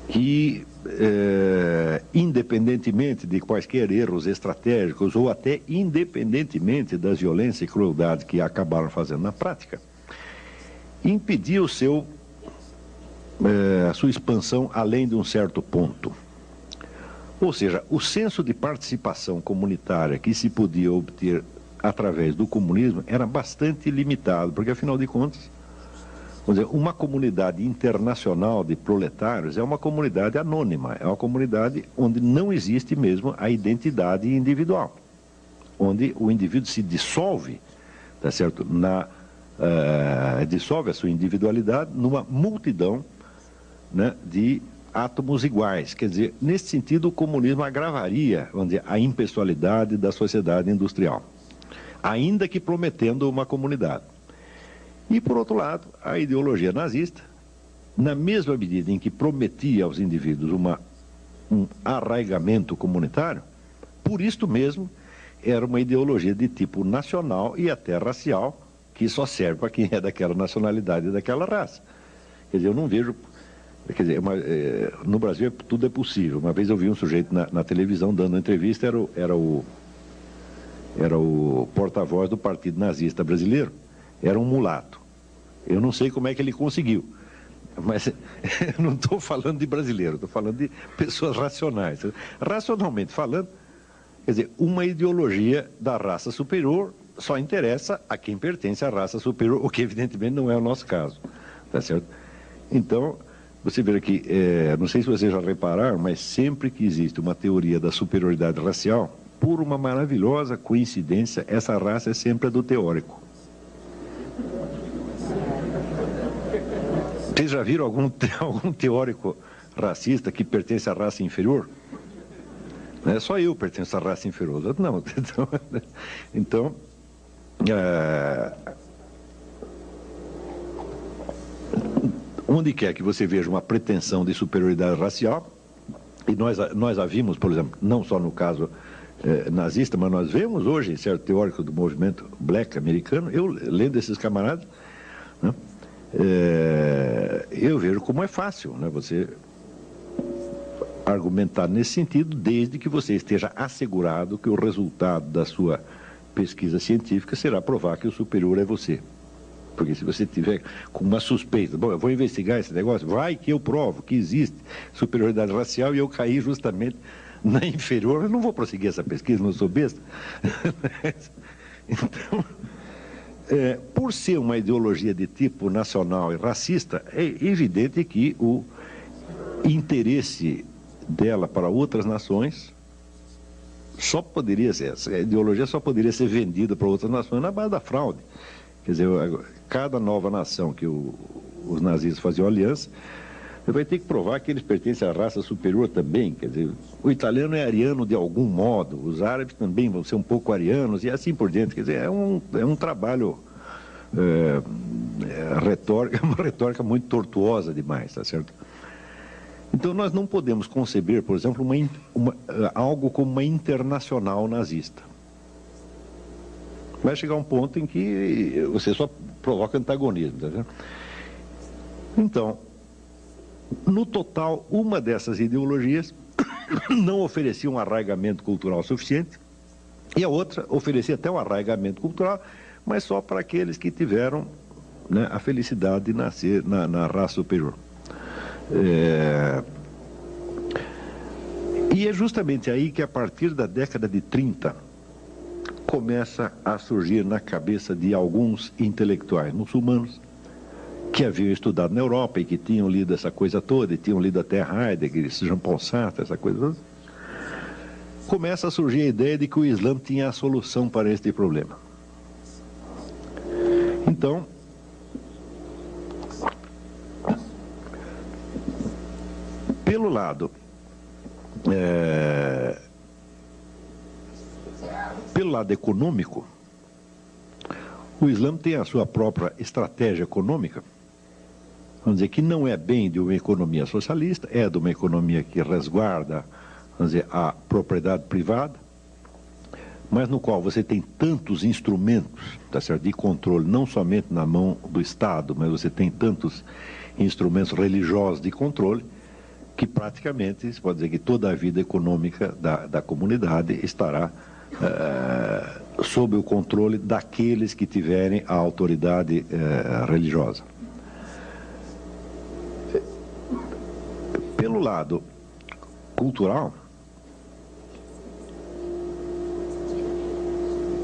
que, independentemente de quaisquer erros estratégicos ou até independentemente das violências e crueldades que acabaram fazendo na prática, impediu a sua expansão além de um certo ponto. Ou seja, o senso de participação comunitária que se podia obter através do comunismo era bastante limitado, porque, afinal de contas, vamos dizer, uma comunidade internacional de proletários é uma comunidade anônima, é uma comunidade onde não existe mesmo a identidade individual, onde o indivíduo se dissolve, tá certo? Dissolve a sua individualidade numa multidão, né, de átomos iguais. Quer dizer, nesse sentido, o comunismo agravaria, vamos dizer, a impessoalidade da sociedade industrial, ainda que prometendo uma comunidade. E, por outro lado, a ideologia nazista, na mesma medida em que prometia aos indivíduos um arraigamento comunitário, por isto mesmo, era uma ideologia de tipo nacional e até racial, que só serve para quem é daquela nacionalidade e daquela raça. Quer dizer, eu não vejo... Quer dizer, no Brasil tudo é possível. Uma vez eu vi um sujeito na televisão dando uma entrevista, era o porta-voz do Partido Nazista Brasileiro, era um mulato. Eu não sei como é que ele conseguiu, Mas eu não estou falando de brasileiro, estou falando de pessoas racionais. Racionalmente falando, quer dizer, uma ideologia da raça superior só interessa a quem pertence à raça superior, o que evidentemente não é o nosso caso. Tá certo? Então, você vê aqui, não sei se vocês já repararam, mas sempre que existe uma teoria da superioridade racial, por uma maravilhosa coincidência, essa raça é sempre a do teórico. Vocês já viram algum teórico racista que pertence à raça inferior? Não é só eu pertenço à raça inferior. Não. Então onde quer que você veja uma pretensão de superioridade racial, e nós a vimos, por exemplo, não só no caso nazista, mas nós vemos hoje certo teórico do movimento black americano, eu lendo esses camaradas, né? Eu vejo como é fácil, né, você argumentar nesse sentido, desde que você esteja assegurado que o resultado da sua pesquisa científica será provar que o superior é você. Porque se você tiver com uma suspeita, bom, eu vou investigar esse negócio, vai que eu provo que existe superioridade racial e eu caí justamente na inferior, eu não vou prosseguir essa pesquisa, não sou besta. Então, por ser uma ideologia de tipo nacional e racista, é evidente que o interesse dela para outras nações só poderia ser, essa ideologia só poderia ser vendida para outras nações na base da fraude. Quer dizer, cada nova nação que os nazistas faziam aliança, vai ter que provar que eles pertencem à raça superior também. Quer dizer, o italiano é ariano de algum modo, os árabes também vão ser um pouco arianos e assim por diante. Quer dizer, é um trabalho retórica, uma retórica muito tortuosa demais, tá certo? Então nós não podemos conceber, por exemplo, algo como uma internacional nazista. Vai chegar um ponto em que você só provoca antagonismo, tá vendo? Então, no total, uma dessas ideologias não oferecia um arraigamento cultural suficiente e a outra oferecia até um arraigamento cultural, mas só para aqueles que tiveram, né, a felicidade de nascer na raça superior. E é justamente aí que, a partir da década de 30, começa a surgir na cabeça de alguns intelectuais muçulmanos que haviam estudado na Europa e que tinham lido essa coisa toda, e tinham lido até Heidegger, Jean-Paul Sartre, essa coisa toda, começa a surgir a ideia de que o Islã tinha a solução para este problema. Então, pelo lado econômico, o Islã tem a sua própria estratégia econômica, vamos dizer, que não é bem de uma economia socialista, é de uma economia que resguarda, vamos dizer, a propriedade privada, mas no qual você tem tantos instrumentos, tá certo, de controle, não somente na mão do Estado, mas você tem tantos instrumentos religiosos de controle, que praticamente, se pode dizer que toda a vida econômica da comunidade estará sob o controle daqueles que tiverem a autoridade religiosa. Pelo lado cultural,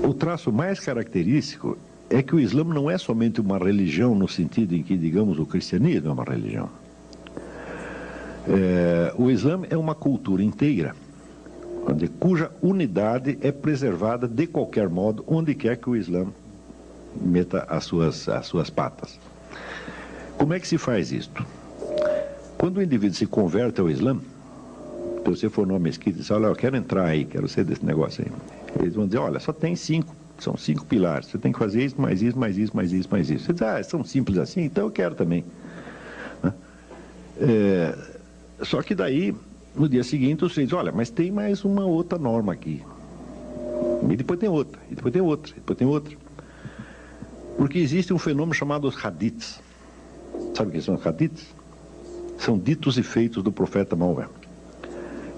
o traço mais característico é que o Islã não é somente uma religião no sentido em que, digamos, o cristianismo é uma religião. O Islã é uma cultura inteira, cuja unidade é preservada de qualquer modo, onde quer que o Islã meta as suas patas. Como é que se faz isto? Quando o indivíduo se converte ao Islã, se você for numa mesquita e diz, olha, eu quero entrar aí, quero ser desse negócio aí, eles vão dizer, olha, só tem 5, são 5 pilares, você tem que fazer isso, mais isso, mais isso, mais isso, mais isso. Você diz, são simples assim, então eu quero também. Só que daí, no dia seguinte, você diz, olha, mas tem mais uma outra norma aqui. E depois tem outra, e depois tem outra, e depois tem outra. Porque existe um fenômeno chamado os hadiths. Sabe o que são os hadiths? São ditos e feitos do profeta Maomé.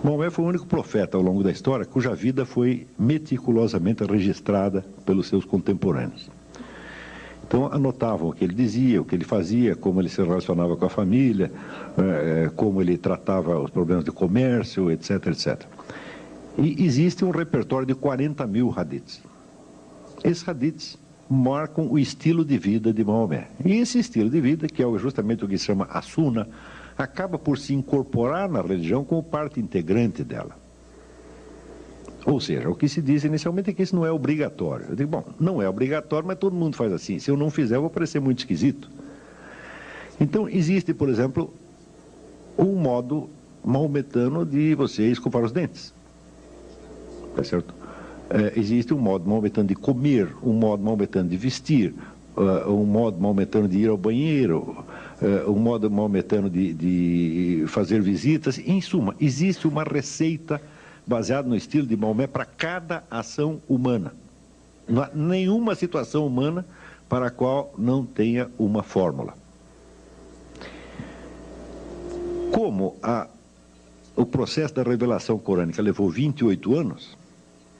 Maomé foi o único profeta ao longo da história cuja vida foi meticulosamente registrada pelos seus contemporâneos. Então, anotavam o que ele dizia, o que ele fazia, como ele se relacionava com a família, como ele tratava os problemas de comércio, etc, etc. E existe um repertório de 40 mil hadiths. Esses hadiths marcam o estilo de vida de Maomé. E esse estilo de vida, que é justamente o que se chama a Sunna, acaba por se incorporar na religião como parte integrante dela. Ou seja, o que se diz inicialmente é que isso não é obrigatório. Eu digo, bom, não é obrigatório, mas todo mundo faz assim. Se eu não fizer, eu vou parecer muito esquisito. Então, existe, por exemplo, um modo maometano de você escovar os dentes. Tá certo? Existe um modo maometano de comer, um modo maometano de vestir, um modo maometano de ir ao banheiro, um modo maometano de fazer visitas. Em suma, existe uma receita baseado no estilo de Maomé para cada ação humana. Não há nenhuma situação humana para a qual não tenha uma fórmula. Como o processo da revelação corânica levou 28 anos,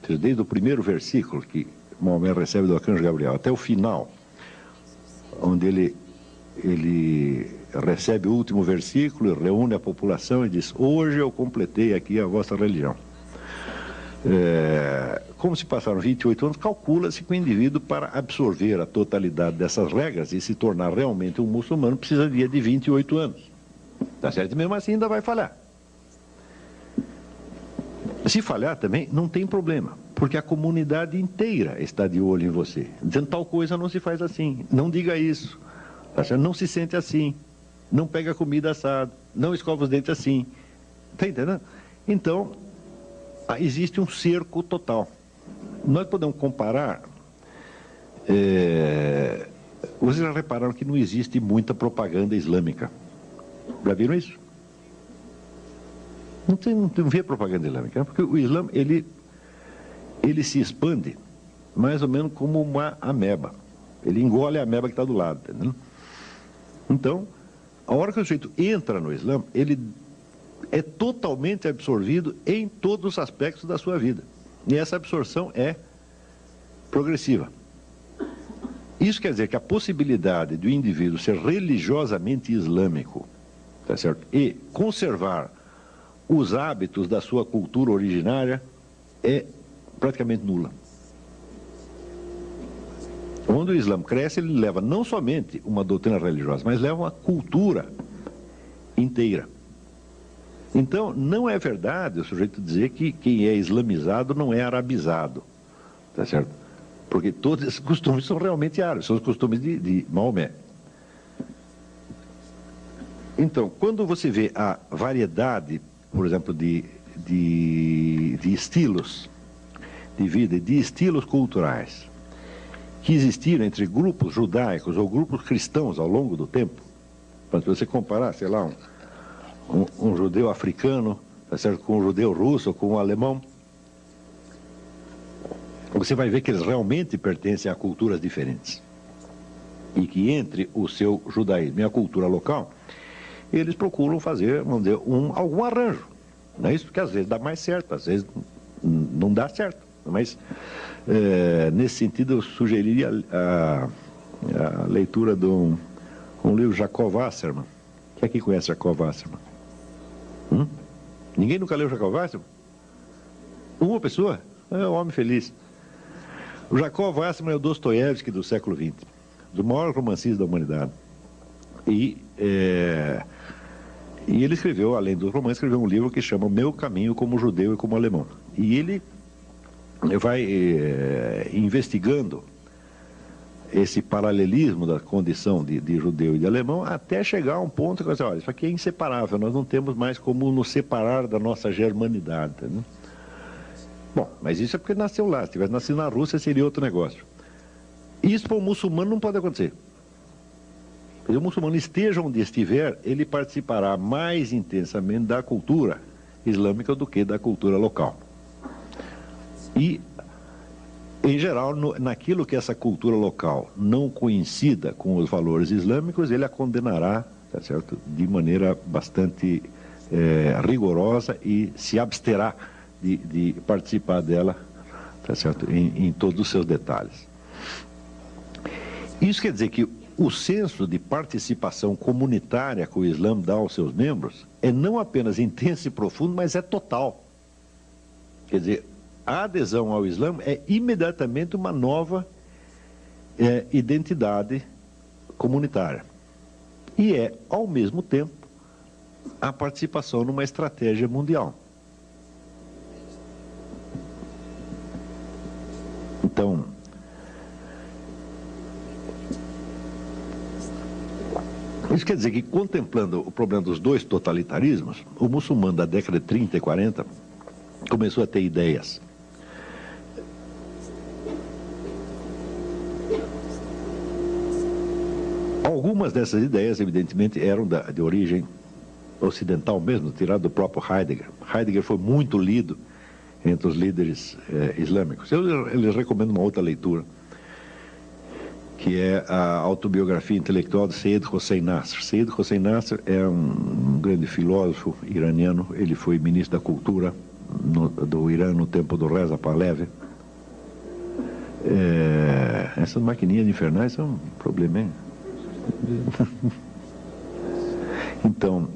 desde o primeiro versículo que Maomé recebe do arcanjo Gabriel até o final, onde ele recebe o último versículo, reúne a população e diz: hoje eu completei aqui a vossa religião. Como se passaram 28 anos, calcula-se que o indivíduo, para absorver a totalidade dessas regras e se tornar realmente um muçulmano, precisaria de 28 anos. Tá certo? E mesmo assim ainda vai falhar. Se falhar também, não tem problema, porque a comunidade inteira está de olho em você, dizendo: tal coisa não se faz assim, não diga isso, tá certo? Não se sente assim, não pega comida assada, não escova os dentes assim. Está entendendo? Então, existe um cerco total. Nós podemos comparar. Vocês já repararam que não existe muita propaganda islâmica? Já viram isso? Não vê propaganda islâmica, porque o Islã ele se expande mais ou menos como uma ameba. Ele engole a ameba que está do lado, entendeu? Então, a hora que o sujeito entra no Islã, ele é totalmente absorvido em todos os aspectos da sua vida. E essa absorção é progressiva. Isso quer dizer que a possibilidade do indivíduo ser religiosamente islâmico, tá certo? E conservar os hábitos da sua cultura originária é praticamente nula. Quando o Islã cresce, ele leva não somente uma doutrina religiosa, mas leva uma cultura inteira. Então, não é verdade o sujeito dizer que quem é islamizado não é arabizado, tá certo? Porque todos esses costumes são realmente árabes, são os costumes de Maomé. Então, quando você vê a variedade, por exemplo, de estilos de vida, de estilos culturais, que existiram entre grupos judaicos ou grupos cristãos ao longo do tempo, para você comparar, sei lá, um judeu africano, tá certo, com um judeu russo, com um alemão, você vai ver que eles realmente pertencem a culturas diferentes. E que entre o seu judaísmo e a cultura local, eles procuram fazer, vamos dizer, algum arranjo. Não é isso? Porque às vezes dá mais certo, às vezes não dá certo. Mas, nesse sentido, eu sugeriria a leitura de um livro, Jacob Wasserman. Quem aqui conhece Jacob Wasserman? Ninguém nunca leu Jacob Wasserman? Uma pessoa? É um homem feliz. O Jacob Wasserman é o Dostoiévski do século XX, do maior romancista da humanidade. E ele escreveu, além dos romances, escreveu um livro que chama O Meu Caminho como Judeu e como Alemão. E ele vai investigando esse paralelismo da condição de judeu e de alemão até chegar a um ponto que você olha, isso aqui é inseparável, nós não temos mais como nos separar da nossa germanidade. Né? Bom, mas isso é porque nasceu lá. Se tivesse nascido na Rússia, seria outro negócio. Isso para o muçulmano não pode acontecer. Se o muçulmano esteja onde estiver, ele participará mais intensamente da cultura islâmica do que da cultura local. E, em geral, naquilo que essa cultura local não coincida com os valores islâmicos, ele a condenará, tá certo, de maneira bastante rigorosa e se absterá de participar dela, tá certo, em todos os seus detalhes. Isso quer dizer que o senso de participação comunitária que o Islã dá aos seus membros é não apenas intenso e profundo, mas é total. Quer dizer, a adesão ao Islã é imediatamente uma nova identidade comunitária. E é, ao mesmo tempo, a participação numa estratégia mundial. Então, isso quer dizer que, contemplando o problema dos dois totalitarismos, o muçulmano da década de 30 e 40 começou a ter ideias. Algumas dessas ideias, evidentemente, eram de origem ocidental mesmo, tirado do próprio Heidegger. Heidegger foi muito lido entre os líderes islâmicos. Eu lhes recomendo uma outra leitura, que é a autobiografia intelectual de Seyyed Hossein Nasr. Seyyed Hossein Nasr é um grande filósofo iraniano. Ele foi ministro da cultura do Irã no tempo do Reza Pahlavi. Essas maquininhas infernais são um problema, hein? Então,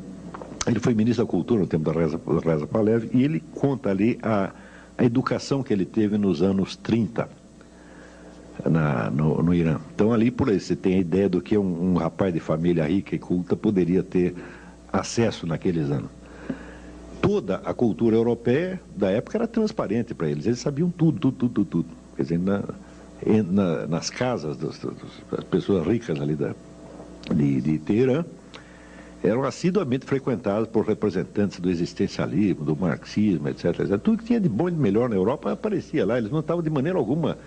ele foi ministro da cultura no tempo do Reza Pahlavi, e ele conta ali a educação que ele teve nos anos 30 no Irã. Então, ali por aí você tem a ideia do que um rapaz de família rica e culta poderia ter acesso naqueles anos. Toda a cultura europeia da época era transparente para eles sabiam tudo. Quer dizer, nas casas das pessoas ricas ali de Teherã, eram assiduamente frequentadas por representantes do existencialismo, do marxismo, etc. Tudo que tinha de bom e de melhor na Europa aparecia lá. Eles não estavam de maneira alguma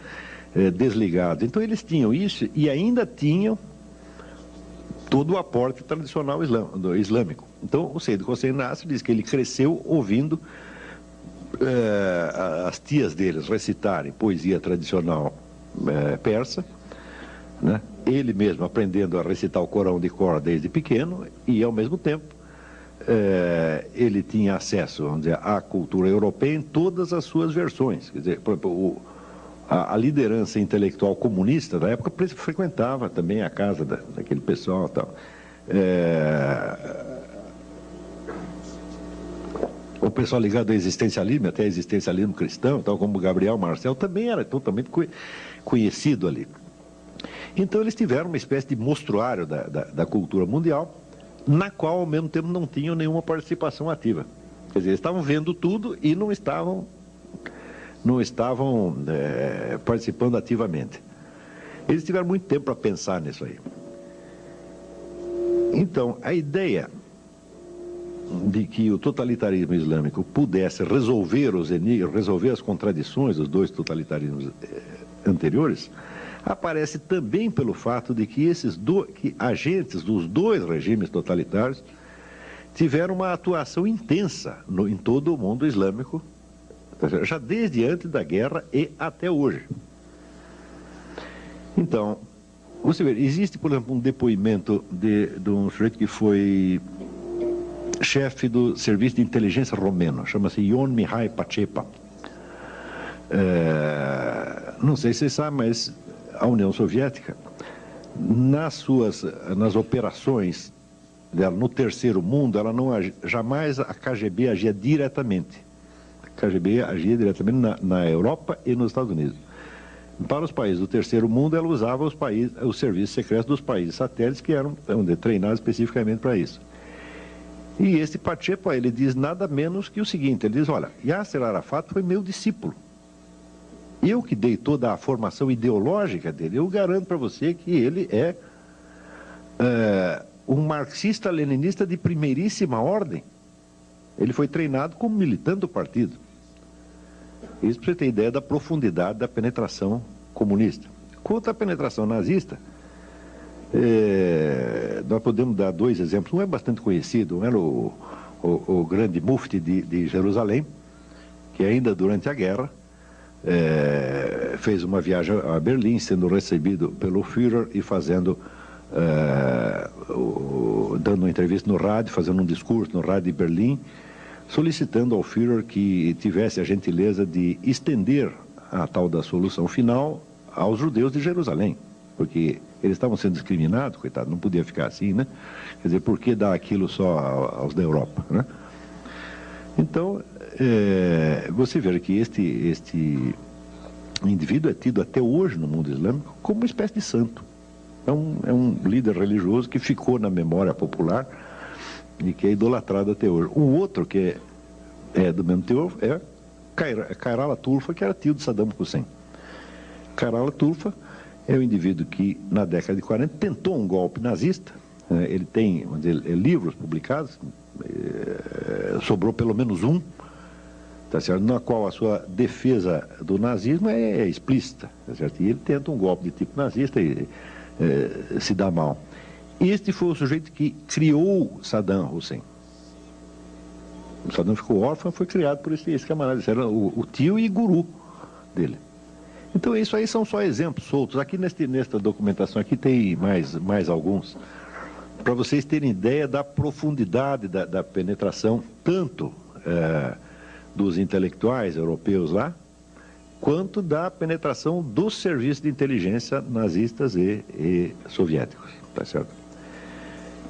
desligados. Então eles tinham isso e ainda tinham todo o aporte tradicional islâmico. Então o Seyyed Hossein Nasr diz que ele cresceu ouvindo as tias deles recitarem poesia tradicional persa, né? Ele mesmo aprendendo a recitar o Corão de cor desde pequeno e, ao mesmo tempo, ele tinha acesso, vamos dizer, à cultura europeia em todas as suas versões. Quer dizer, por exemplo, a liderança intelectual comunista da época frequentava também a casa daquele pessoal e tal. O pessoal ligado ao existencialismo, até existencialismo cristão, tal como Gabriel Marcel, também era totalmente conhecido ali. Então eles tiveram uma espécie de mostruário da cultura mundial, na qual ao mesmo tempo não tinham nenhuma participação ativa. Quer dizer, eles estavam vendo tudo e não estavam participando ativamente. Eles tiveram muito tempo para pensar nisso aí. Então, a ideia de que o totalitarismo islâmico pudesse resolver as contradições dos dois totalitarismos anteriores, aparece também pelo fato de que que agentes dos dois regimes totalitários tiveram uma atuação intensa em todo o mundo islâmico, já desde antes da guerra e até hoje. Então, você vê, existe, por exemplo, um depoimento de um sujeito que foi chefe do serviço de inteligência romeno, chama-se Ion Mihai Pacepa. Não sei se vocês sabem, mas a União Soviética, nas operações dela no terceiro mundo, jamais a KGB agia diretamente. A KGB agia diretamente na Europa e nos Estados Unidos. Para os países do terceiro mundo, ela usava os serviços secretos dos países satélites, que eram treinados especificamente para isso. E esse Pacepa, ele diz nada menos que o seguinte, ele diz, olha, Yasser Arafat foi meu discípulo. Eu que dei toda a formação ideológica dele, eu garanto para você que ele é um marxista-leninista de primeiríssima ordem. Ele foi treinado como militante do partido. Isso para você ter ideia da profundidade da penetração comunista. Quanto à penetração nazista, nós podemos dar dois exemplos. Um é bastante conhecido, era o grande mufti de Jerusalém, que ainda durante a guerra fez uma viagem a Berlim, sendo recebido pelo Führer e dando uma entrevista no rádio, fazendo um discurso no rádio de Berlim, solicitando ao Führer que tivesse a gentileza de estender a tal da solução final aos judeus de Jerusalém. porque eles estavam sendo discriminados, coitado, não podia ficar assim, né? Quer dizer, por que dar aquilo só aos da Europa, né? Então, você vê que este indivíduo é tido até hoje no mundo islâmico como uma espécie de santo. É um líder religioso que ficou na memória popular e que é idolatrado até hoje. Um outro que é do mesmo teor é Khairallah Tulfa, que era tio de Saddam Hussein. Khairallah Tulfa é um indivíduo que, na década de 40, tentou um golpe nazista. Ele tem, vamos dizer, livros publicados, sobrou pelo menos um, tá certo? Na qual a sua defesa do nazismo é explícita, tá certo? E ele tenta um golpe de tipo nazista e se dá mal. Este foi o sujeito que criou Saddam Hussein. O Saddam ficou órfão, foi criado por esse camarada. Esse era o tio e guru dele. Então, isso aí são só exemplos soltos. Aqui nesta documentação aqui tem mais alguns, para vocês terem ideia da profundidade da penetração, tanto dos intelectuais europeus lá, quanto da penetração dos serviços de inteligência nazistas e soviéticos, tá certo?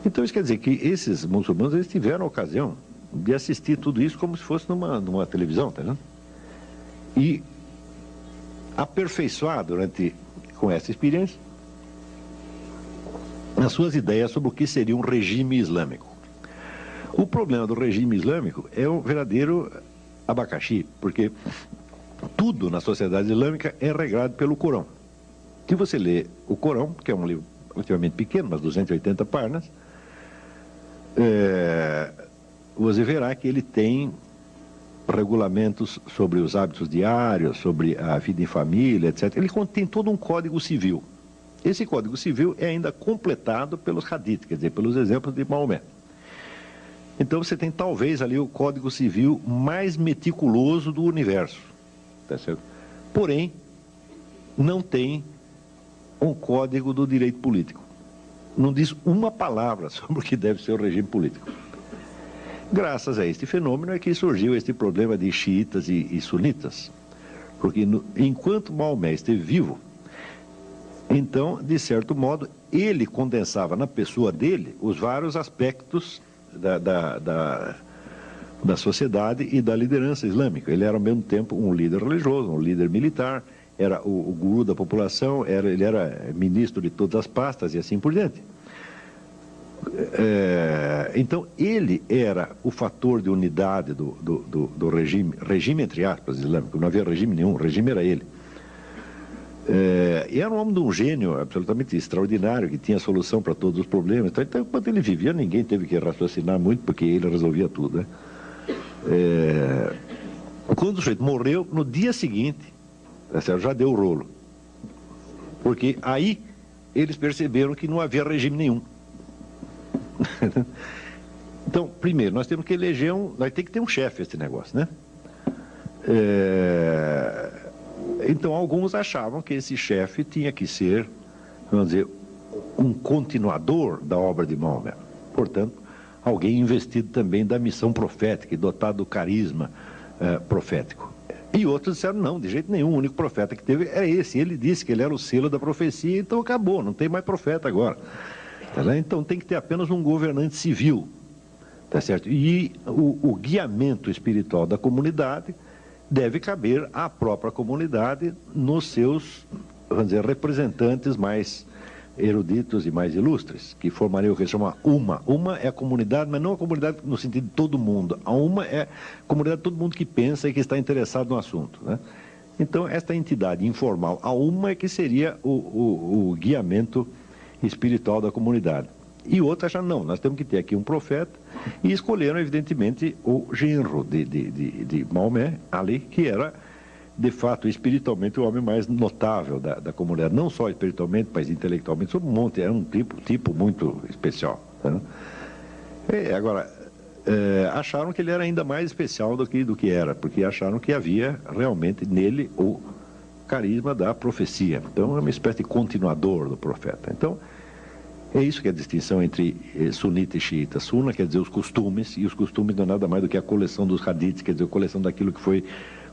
Então, isso quer dizer que esses muçulmanos, eles tiveram a ocasião de assistir tudo isso como se fosse numa televisão, tá vendo? E aperfeiçoar com essa experiência as suas ideias sobre o que seria um regime islâmico. O problema do regime islâmico é um verdadeiro abacaxi, porque tudo na sociedade islâmica é regrado pelo Corão. Se você lê o Corão, que é um livro relativamente pequeno, mas 280 páginas, você verá que ele tem regulamentos sobre os hábitos diários, sobre a vida em família, etc. Ele contém todo um código civil. Esse código civil é ainda completado pelos hadiths, quer dizer, pelos exemplos de Maomé. Então você tem talvez ali o código civil mais meticuloso do universo, tá certo? Porém, não tem um código do direito político. Não diz uma palavra sobre o que deve ser o regime político. Graças a este fenômeno é que surgiu este problema de xiitas e sunitas. Porque enquanto Maomé esteve vivo, então, de certo modo, ele condensava na pessoa dele os vários aspectos da sociedade e da liderança islâmica. Ele era ao mesmo tempo um líder religioso, um líder militar, era o guru da população, ele era ministro de todas as pastas e assim por diante. Então, ele era o fator de unidade do regime entre aspas, islâmico. Não havia regime nenhum, o regime era ele. E era um homem de um gênio absolutamente extraordinário, que tinha solução para todos os problemas. Então, enquanto ele vivia, ninguém teve que raciocinar muito, porque ele resolvia tudo, né? Quando o sujeito morreu, no dia seguinte, já deu o rolo. Porque aí eles perceberam que não havia regime nenhum. Então, primeiro, nós temos que eleger vai ter que ter um chefe esse negócio, né? Então, alguns achavam que esse chefe tinha que ser, vamos dizer, um continuador da obra de Maomé. Portanto, alguém investido também da missão profética e dotado do carisma profético. E outros disseram, não, de jeito nenhum, o único profeta que teve é esse. Ele disse que ele era o selo da profecia, então acabou, não tem mais profeta agora. Então tem que ter apenas um governante civil, tá certo? E o guiamento espiritual da comunidade deve caber à própria comunidade nos seus, vamos dizer, representantes mais eruditos e mais ilustres, que formariam o que se chama Uma. Uma é a comunidade, mas não a comunidade no sentido de todo mundo. A Uma é a comunidade de todo mundo que pensa e que está interessado no assunto, né? Então, esta entidade informal, a Uma, é que seria o guiamento espiritual da comunidade. E outros acharam, não, nós temos que ter aqui um profeta, e escolheram, evidentemente, o genro de Maomé, Ali, que era, de fato, espiritualmente, o homem mais notável da comunidade. Não só espiritualmente, mas intelectualmente, sobre um monte, era um tipo muito especial. Tá? Agora, acharam que ele era ainda mais especial do que era, porque acharam que havia realmente nele o carisma da profecia. Então, é uma espécie de continuador do profeta. Então, é isso que é a distinção entre sunita e xiita. Sunna quer dizer os costumes, e os costumes não é nada mais do que a coleção dos hadiths, quer dizer, a coleção daquilo que foi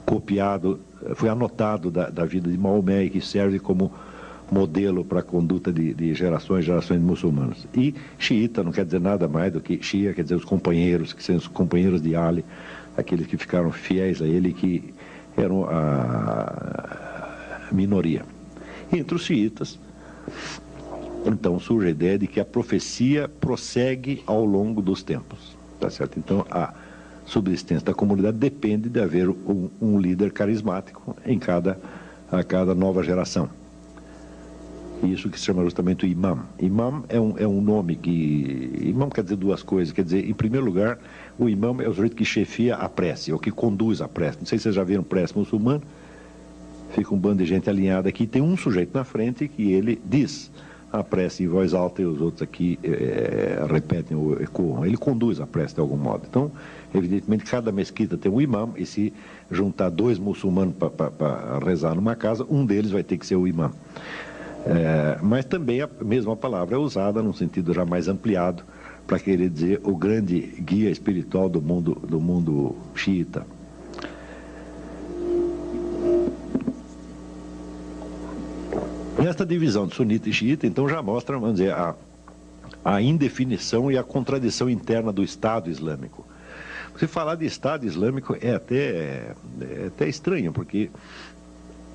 copiado, foi anotado da vida de Maomé e que serve como modelo para a conduta de gerações e gerações de muçulmanos. E xiita não quer dizer nada mais do que Shia, quer dizer os companheiros, que são os companheiros de Ali, aqueles que ficaram fiéis a ele, que eram a minoria. Entre os xiitas, então, surge a ideia de que a profecia prossegue ao longo dos tempos, tá certo? Então, a subsistência da comunidade depende de haver um líder carismático a cada nova geração. Isso que se chama justamente o imam. Imam é um nome que... Imam quer dizer duas coisas. Quer dizer, em primeiro lugar, o imam é o sujeito que chefia a prece, ou que conduz a prece. Não sei se vocês já viram prece muçulmana. Fica um bando de gente alinhada aqui. Tem um sujeito na frente que ele diz a prece em voz alta e os outros aqui repetem ou ecoam. Ele conduz a prece de algum modo. Então, evidentemente, cada mesquita tem um imam, e se juntar dois muçulmanos para rezar numa casa, um deles vai ter que ser o imam. Mas também a mesma palavra é usada num sentido já mais ampliado para querer dizer o grande guia espiritual do mundo xiita. Esta divisão de sunita e xiita, então, já mostra, vamos dizer, a indefinição e a contradição interna do Estado Islâmico. Você falar de Estado Islâmico é até estranho, porque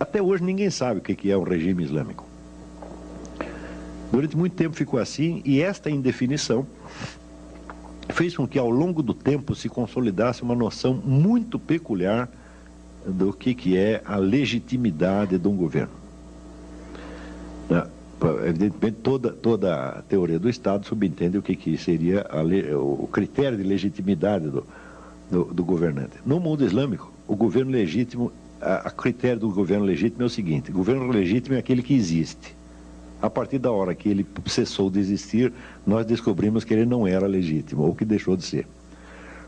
até hoje ninguém sabe o que é um regime islâmico. Durante muito tempo ficou assim, e esta indefinição fez com que ao longo do tempo se consolidasse uma noção muito peculiar do que é a legitimidade de um governo. Evidentemente, toda a teoria do Estado subentende o que seria o critério de legitimidade do governante. No mundo islâmico, o governo legítimo, a critério do governo legítimo é o seguinte: o governo legítimo é aquele que existe. A partir da hora que ele cessou de existir, nós descobrimos que ele não era legítimo, ou que deixou de ser.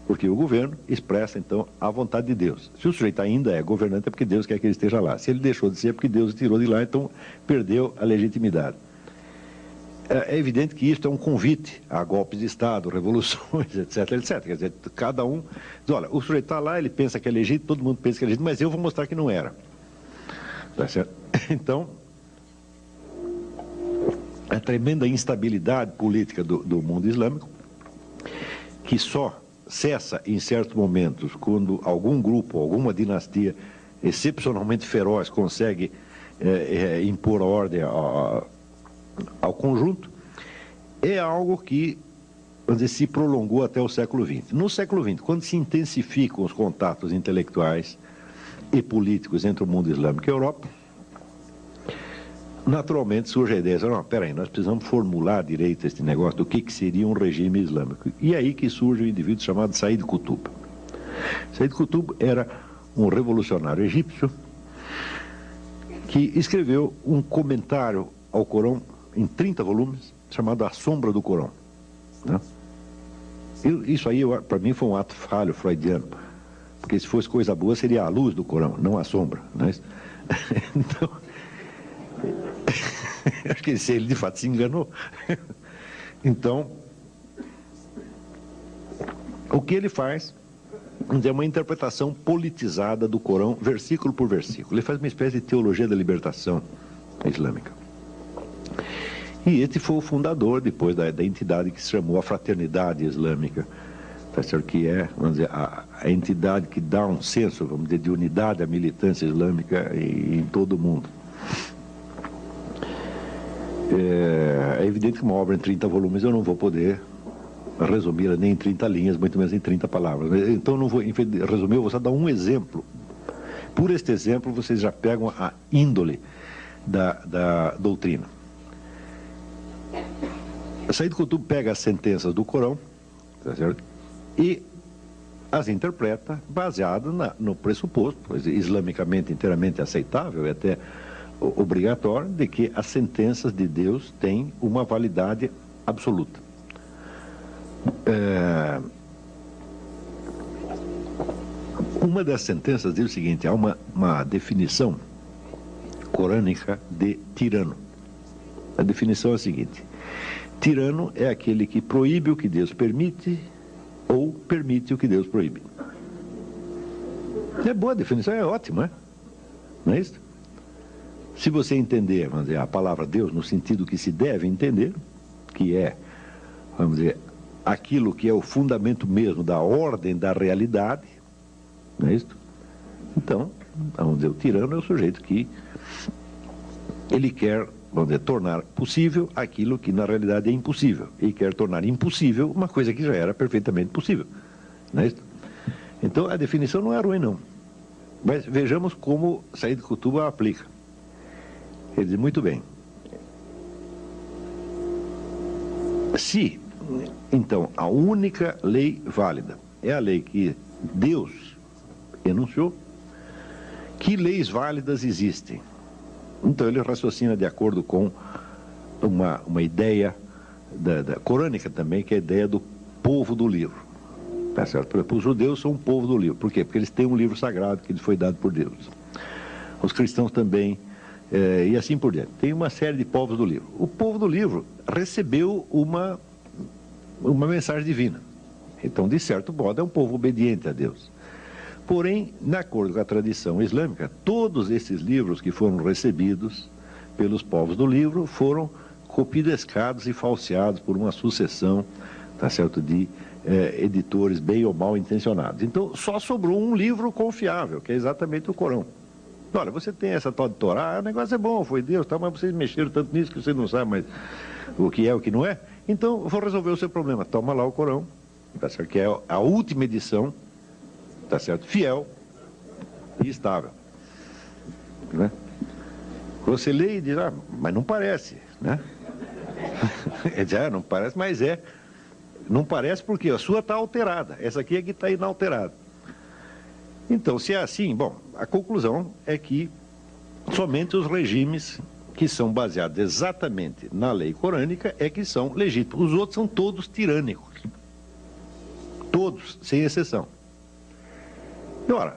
Porque o governo expressa, então, a vontade de Deus. Se o sujeito ainda é governante, é porque Deus quer que ele esteja lá. Se ele deixou de ser, é porque Deus o tirou de lá, então perdeu a legitimidade. É evidente que isso é um convite a golpes de Estado, revoluções, etc, etc. Quer dizer, cada um diz, olha, o sujeito está lá, ele pensa que é legítimo, todo mundo pensa que é legítimo, mas eu vou mostrar que não era. Tá certo? Então, a tremenda instabilidade política do mundo islâmico, que só cessa em certos momentos quando algum grupo, alguma dinastia excepcionalmente feroz consegue impor a ordem ao conjunto, é algo que, vamos dizer, se prolongou até o século XX. No século XX, quando se intensificam os contatos intelectuais e políticos entre o mundo islâmico e a Europa, naturalmente surge a ideia de, não, peraí, nós precisamos formular direito este negócio do que seria um regime islâmico. E é aí que surge um indivíduo chamado Said Qutb. Said Qutb era um revolucionário egípcio que escreveu um comentário ao Corão em 30 volumes, chamado A Sombra do Corão. Né? Isso aí, para mim, foi um ato falho freudiano, porque se fosse coisa boa, seria a luz do Corão, não a sombra. Né? Então, acho que ele de fato se enganou. Então, o que ele faz é uma interpretação politizada do Corão, versículo por versículo. Ele faz uma espécie de teologia da libertação islâmica. E este foi o fundador, depois, da entidade que se chamou a Fraternidade Islâmica, tá certo? Que é, vamos dizer, a entidade que dá um senso, vamos dizer, de unidade à militância islâmica em todo o mundo. É evidente que uma obra em 30 volumes eu não vou poder resumir nem em 30 linhas, muito menos em 30 palavras. Então, não vou resumir, eu vou só dar um exemplo. Por este exemplo, vocês já pegam a índole da doutrina. Said Qutb pega as sentenças do Corão, tá certo? E as interpreta baseado no pressuposto, islamicamente inteiramente aceitável e até obrigatório, de que as sentenças de Deus têm uma validade absoluta. Uma das sentenças diz o seguinte: há uma definição corânica de tirano. A definição é a seguinte: tirano é aquele que proíbe o que Deus permite ou permite o que Deus proíbe. É boa a definição, é ótima, não é isso? se você entender, vamos dizer, a palavra Deus no sentido que se deve entender, que é, vamos dizer, aquilo que é o fundamento mesmo da ordem da realidade, não é isso? Então, vamos dizer, o tirano é o sujeito que ele quer, vamos dizer, tornar possível aquilo que na realidade é impossível. Ele quer tornar impossível uma coisa que já era perfeitamente possível, não é isso? Então, a definição não é ruim, não. Mas vejamos como Said Qutb a aplica. Ele diz, muito bem. Se, então, a única lei válida é a lei que Deus enunciou, que leis válidas existem? Então ele raciocina de acordo com uma ideia da corânica também, que é a ideia do povo do livro. Tá certo? Por exemplo, os judeus são um povo do livro. Por quê? Porque eles têm um livro sagrado que lhes foi dado por Deus. Os cristãos também, e assim por diante. Tem uma série de povos do livro. O povo do livro recebeu uma mensagem divina. Então, de certo modo, é um povo obediente a Deus. Porém, de acordo com a tradição islâmica, todos esses livros que foram recebidos pelos povos do livro foram copidescados e falseados por uma sucessão, tá certo, de editores bem ou mal intencionados. Então, só sobrou um livro confiável, que é exatamente o Corão. Olha, você tem essa tal de Torá, o negócio é bom, foi Deus, tá, mas vocês mexeram tanto nisso que você não sabe mais o que é, o que não é. Então, eu vou resolver o seu problema. Toma lá o Corão, tá certo, que é a última edição, tá certo, fiel e estável, né? Você lê e diz, mas não parece, né? Ele diz, não parece, mas é. Não parece porque a sua está alterada, essa aqui é que está inalterada. Então, se é assim, bom, a conclusão é que somente os regimes que são baseados exatamente na lei corânica é que são legítimos. Os outros são todos tirânicos. Todos, sem exceção. E, ora,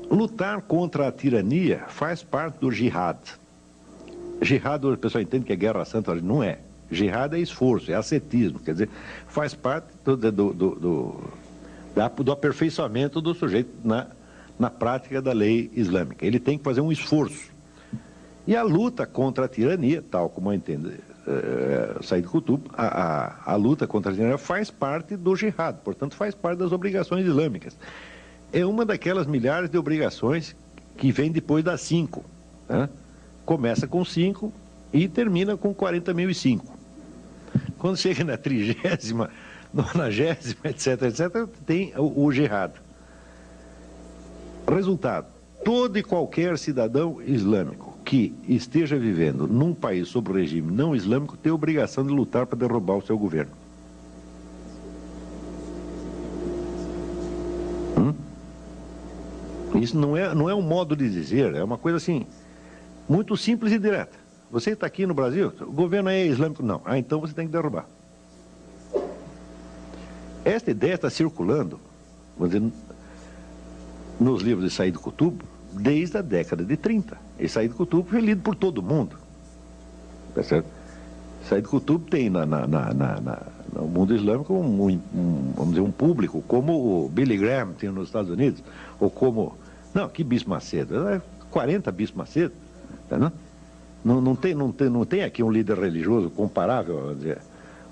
lutar contra a tirania faz parte do jihad. Jihad, o pessoal entende que é guerra santa, não é. Jihad é esforço, é ascetismo, quer dizer, faz parte do aperfeiçoamento do sujeito na prática da lei islâmica. Ele tem que fazer um esforço. E a luta contra a tirania, tal como entende Said Qutb, a luta contra a tirania faz parte do jihad, portanto faz parte das obrigações islâmicas. É uma daquelas milhares de obrigações que vem depois das 5. Né? Começa com 5 e termina com 40.005. Quando chega na 30ª, 90ª, etc., tem o jihad. Resultado, todo e qualquer cidadão islâmico que esteja vivendo num país sob regime não islâmico tem a obrigação de lutar para derrubar o seu governo. Isso não é um modo de dizer, é uma coisa assim, muito simples e direta. Você está aqui no Brasil, o governo é islâmico? Não. Então você tem que derrubar. Esta ideia está circulando, vamos dizer, nos livros de Said Qutb desde a década de 30. E Said Qutb foi lido por todo mundo. Tá certo? Said Qutb tem no mundo islâmico vamos dizer, um público como o Billy Graham tinha nos Estados Unidos, ou como... Não, que Bispo Macedo? 40 Bispo Macedo, tá, não? Não tem aqui um líder religioso comparável, dizer,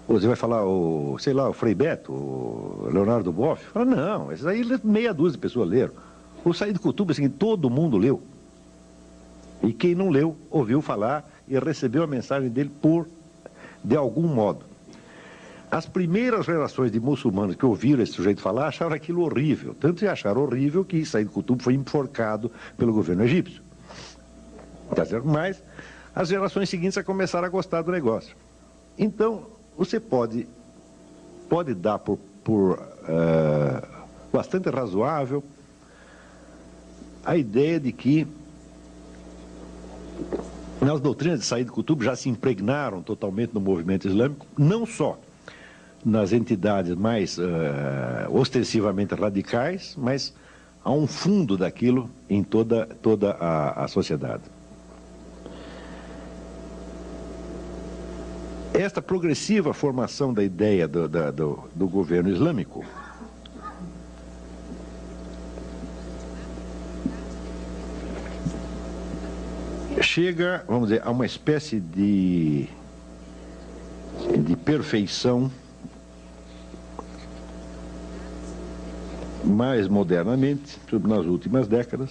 você vai falar, o Frei Beto, o Leonardo Boff, fala, não, esses aí meia dúzia de pessoas leram. O Said Qutb, assim, todo mundo leu. E quem não leu, ouviu falar e recebeu a mensagem dele de algum modo. As primeiras gerações de muçulmanos que ouviram esse sujeito falar acharam aquilo horrível. Tanto que acharam horrível que Said Qutb foi enforcado pelo governo egípcio. Tá certo? Mas as gerações seguintes começaram a gostar do negócio. Então, você pode dar por bastante razoável a ideia de que as doutrinas de Said Qutb já se impregnaram totalmente no movimento islâmico, não só nas entidades mais ostensivamente radicais, mas há um fundo daquilo em toda a sociedade. Esta progressiva formação da ideia do governo islâmico chega, vamos dizer, a uma espécie de perfeição mais modernamente, nas últimas décadas,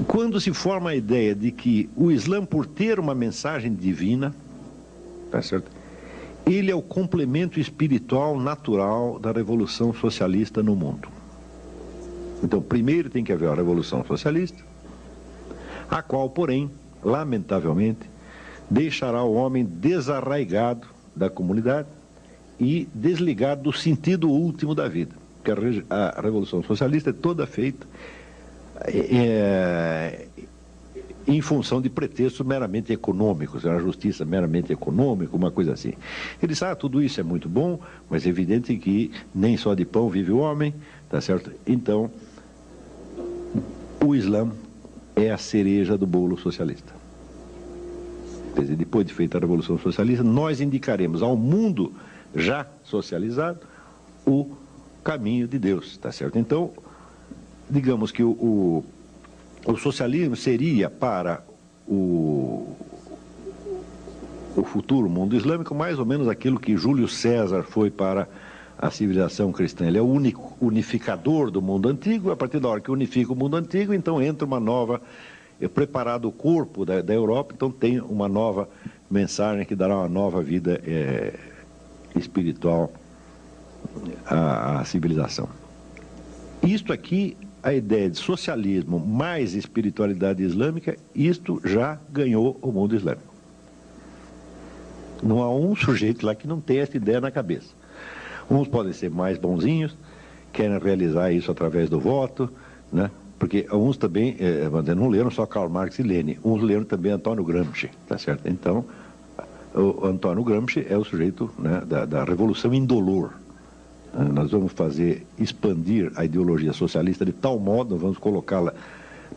quando se forma a ideia de que o Islã, por ter uma mensagem divina, tá certo? Ele é o complemento espiritual natural da revolução socialista no mundo. Então, primeiro tem que haver a revolução socialista, a qual, porém, lamentavelmente, deixará o homem desarraigado da comunidade e desligado do sentido último da vida. Porque a revolução socialista é toda feita em função de pretextos meramente econômicos, a justiça meramente econômica, uma coisa assim. Ele diz, tudo isso é muito bom, mas é evidente que nem só de pão vive o homem, tá certo? Então, o Islã é a cereja do bolo socialista. Quer dizer, depois de feita a Revolução Socialista, nós indicaremos ao mundo já socializado o caminho de Deus, tá certo? Então, digamos que o socialismo seria para o futuro mundo islâmico mais ou menos aquilo que Júlio César foi para a civilização cristã. Ele é o único unificador do mundo antigo, e a partir da hora que unifica o mundo antigo, então entra uma nova, preparado o corpo da Europa, então tem uma nova mensagem que dará uma nova vida espiritual à civilização. Isto aqui, a ideia de socialismo mais espiritualidade islâmica, isto já ganhou o mundo islâmico. Não há um sujeito lá que não tenha essa ideia na cabeça. Uns podem ser mais bonzinhos, querem realizar isso através do voto, né? Porque uns também, não leram só Karl Marx e Lenin, uns leram também Antônio Gramsci, tá certo? Então, o Antônio Gramsci é o sujeito, né, da revolução indolor. Nós vamos expandir a ideologia socialista de tal modo, vamos colocá-la,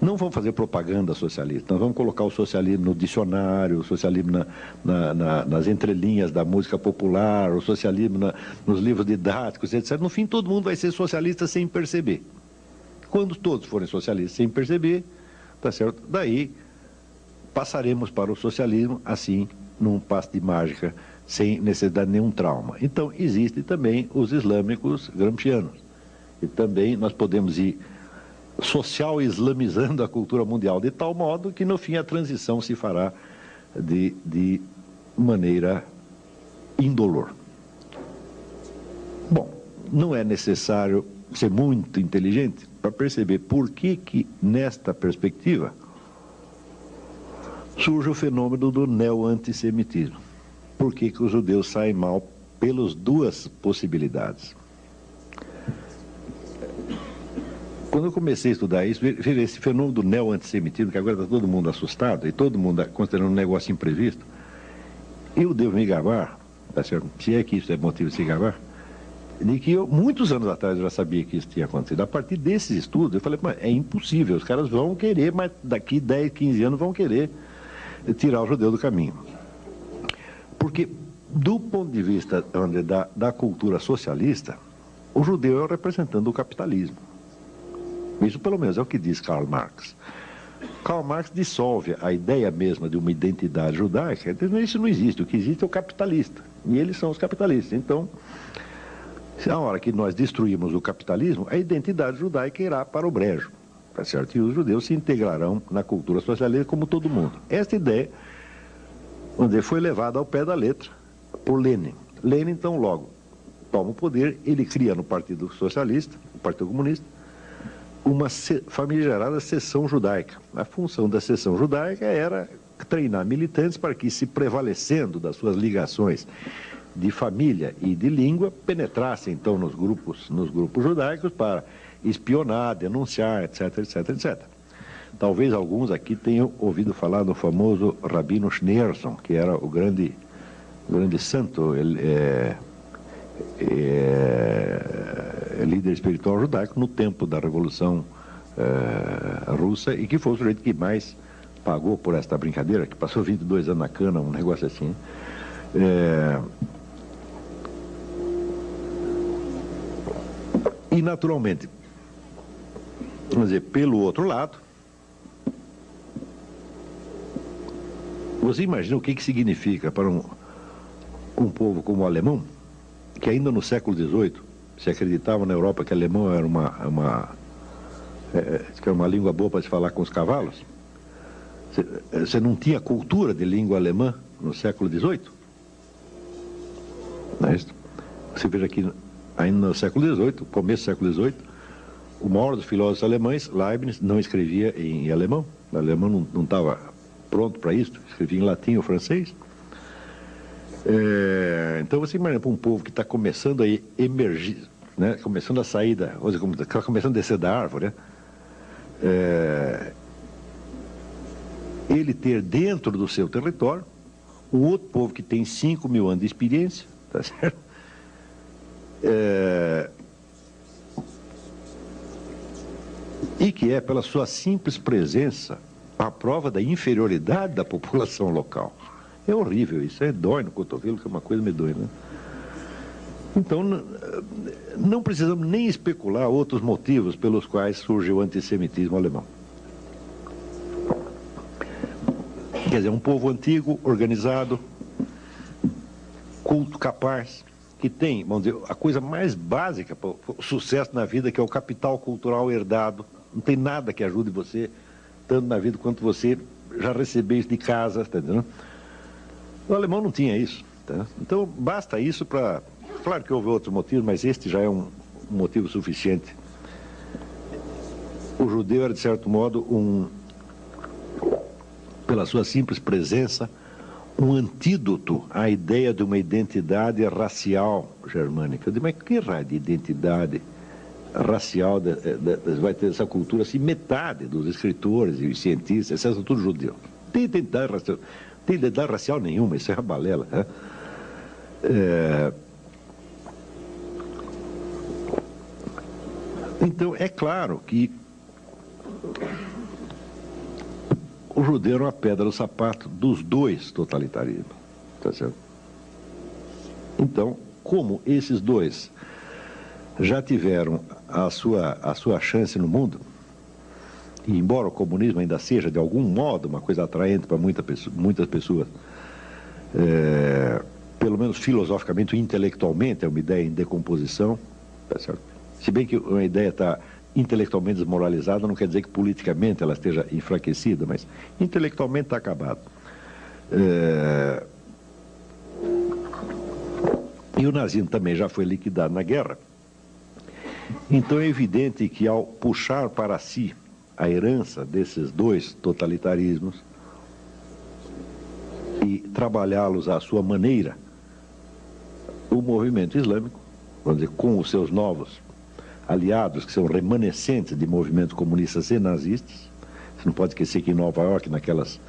não vamos fazer propaganda socialista, nós vamos colocar o socialismo no dicionário, o socialismo nas entrelinhas da música popular, o socialismo nos livros didáticos, etc. No fim, todo mundo vai ser socialista sem perceber. Quando todos forem socialistas sem perceber, tá certo? Daí passaremos para o socialismo, assim, num passe de mágica, sem necessidade de nenhum trauma. Então, existem também os islâmicos gramscianos. E também nós podemos ir social islamizando a cultura mundial de tal modo que, no fim, a transição se fará de maneira indolor. Bom, não é necessário ser muito inteligente para perceber por que nesta perspectiva, surge o fenômeno do neo-antissemitismo. Por que os judeus saem mal pelas duas possibilidades? Quando eu comecei a estudar isso, veja esse fenômeno do neo-antissemitismo, que agora está todo mundo assustado, e todo mundo considerando um negócio imprevisto, eu devo me gabar, tá certo? Se é que isso é motivo de se gabar, de que muitos anos atrás eu já sabia que isso tinha acontecido. A partir desses estudos, eu falei, mas é impossível, os caras vão querer, mas daqui 10, 15 anos vão querer tirar o judeu do caminho. Porque, do ponto de vista da cultura socialista, o judeu é o representante do capitalismo. Isso, pelo menos, é o que diz Karl Marx. Karl Marx dissolve a ideia mesma de uma identidade judaica. Isso não existe. O que existe é o capitalista. E eles são os capitalistas. Então, a hora que nós destruímos o capitalismo, a identidade judaica irá para o brejo. Tá certo? E os judeus se integrarão na cultura socialista como todo mundo. Esta ideia, vamos dizer, foi levada ao pé da letra por Lenin. Lenin, então, logo toma o poder, ele cria no Partido Socialista, no Partido Comunista, uma famigerada seção judaica. A função da seção judaica era treinar militantes para que, se prevalecendo das suas ligações de família e de língua, penetrassem então nos grupos judaicos para espionar, denunciar, etc, etc, etc. Talvez alguns aqui tenham ouvido falar do famoso Rabino Schneerson, que era o grande santo, líder espiritual judaico no tempo da Revolução Russa, e que foi o sujeito que mais pagou por esta brincadeira, que passou 22 anos na cana, um negócio assim. E, naturalmente, vamos dizer, pelo outro lado, Você imagina o que significa para um povo como o alemão, que ainda no século XVIII se acreditava na Europa que alemão era uma língua boa para se falar com os cavalos? Você não tinha cultura de língua alemã no século XVIII? Não é isso? Você veja que ainda no século XVIII, começo do século XVIII, o maior dos filósofos alemães, Leibniz, não escrevia em alemão. O alemão não estava pronto para isso, escrevia em latim ou francês. Então você imagina para um povo que está começando a emergir, né, começando a sair está começando a descer da árvore, né, ele ter dentro do seu território um outro povo que tem 5.000 anos de experiência, tá certo? E que é, pela sua simples presença, a prova da inferioridade da população local. É horrível isso, dói no cotovelo, que é uma coisa medonha, né? Então, não precisamos nem especular outros motivos pelos quais surge o antissemitismo alemão. Quer dizer, um povo antigo, organizado, culto, capaz, que tem, vamos dizer, a coisa mais básica para o sucesso na vida, que é o capital cultural herdado. Não tem nada que ajude você, tanto na vida quanto você já recebeu isso de casa, tá entendendo? O alemão não tinha isso, tá? Então, basta isso para... Claro que houve outros motivos, mas este já é um motivo suficiente. O judeu era, de certo modo, pela sua simples presença, um antídoto à ideia de uma identidade racial germânica. Eu digo, mas que raio de identidade racial vai ter essa cultura? Assim, metade dos escritores e cientistas, esses são todos judeus. Tem identidade racial. Tem identidade racial nenhuma, isso é uma balela. Né? Então, é claro que o judeu era uma pedra no sapato dos dois totalitarismos. Tá certo? Então, como esses dois já tiveram a sua chance no mundo, e embora o comunismo ainda seja, de algum modo, uma coisa atraente para muitas pessoas, pelo menos filosoficamente ou intelectualmente, é uma ideia em decomposição, tá certo? Se bem que uma ideia está intelectualmente desmoralizada, não quer dizer que politicamente ela esteja enfraquecida, mas intelectualmente está acabado. E o nazismo também já foi liquidado na guerra. Então é evidente que, ao puxar para si a herança desses dois totalitarismos e trabalhá-los à sua maneira, o movimento islâmico, vamos dizer, com os seus novos aliados, que são remanescentes de movimentos comunistas e nazistas. Você não pode esquecer que em Nova York, naquelas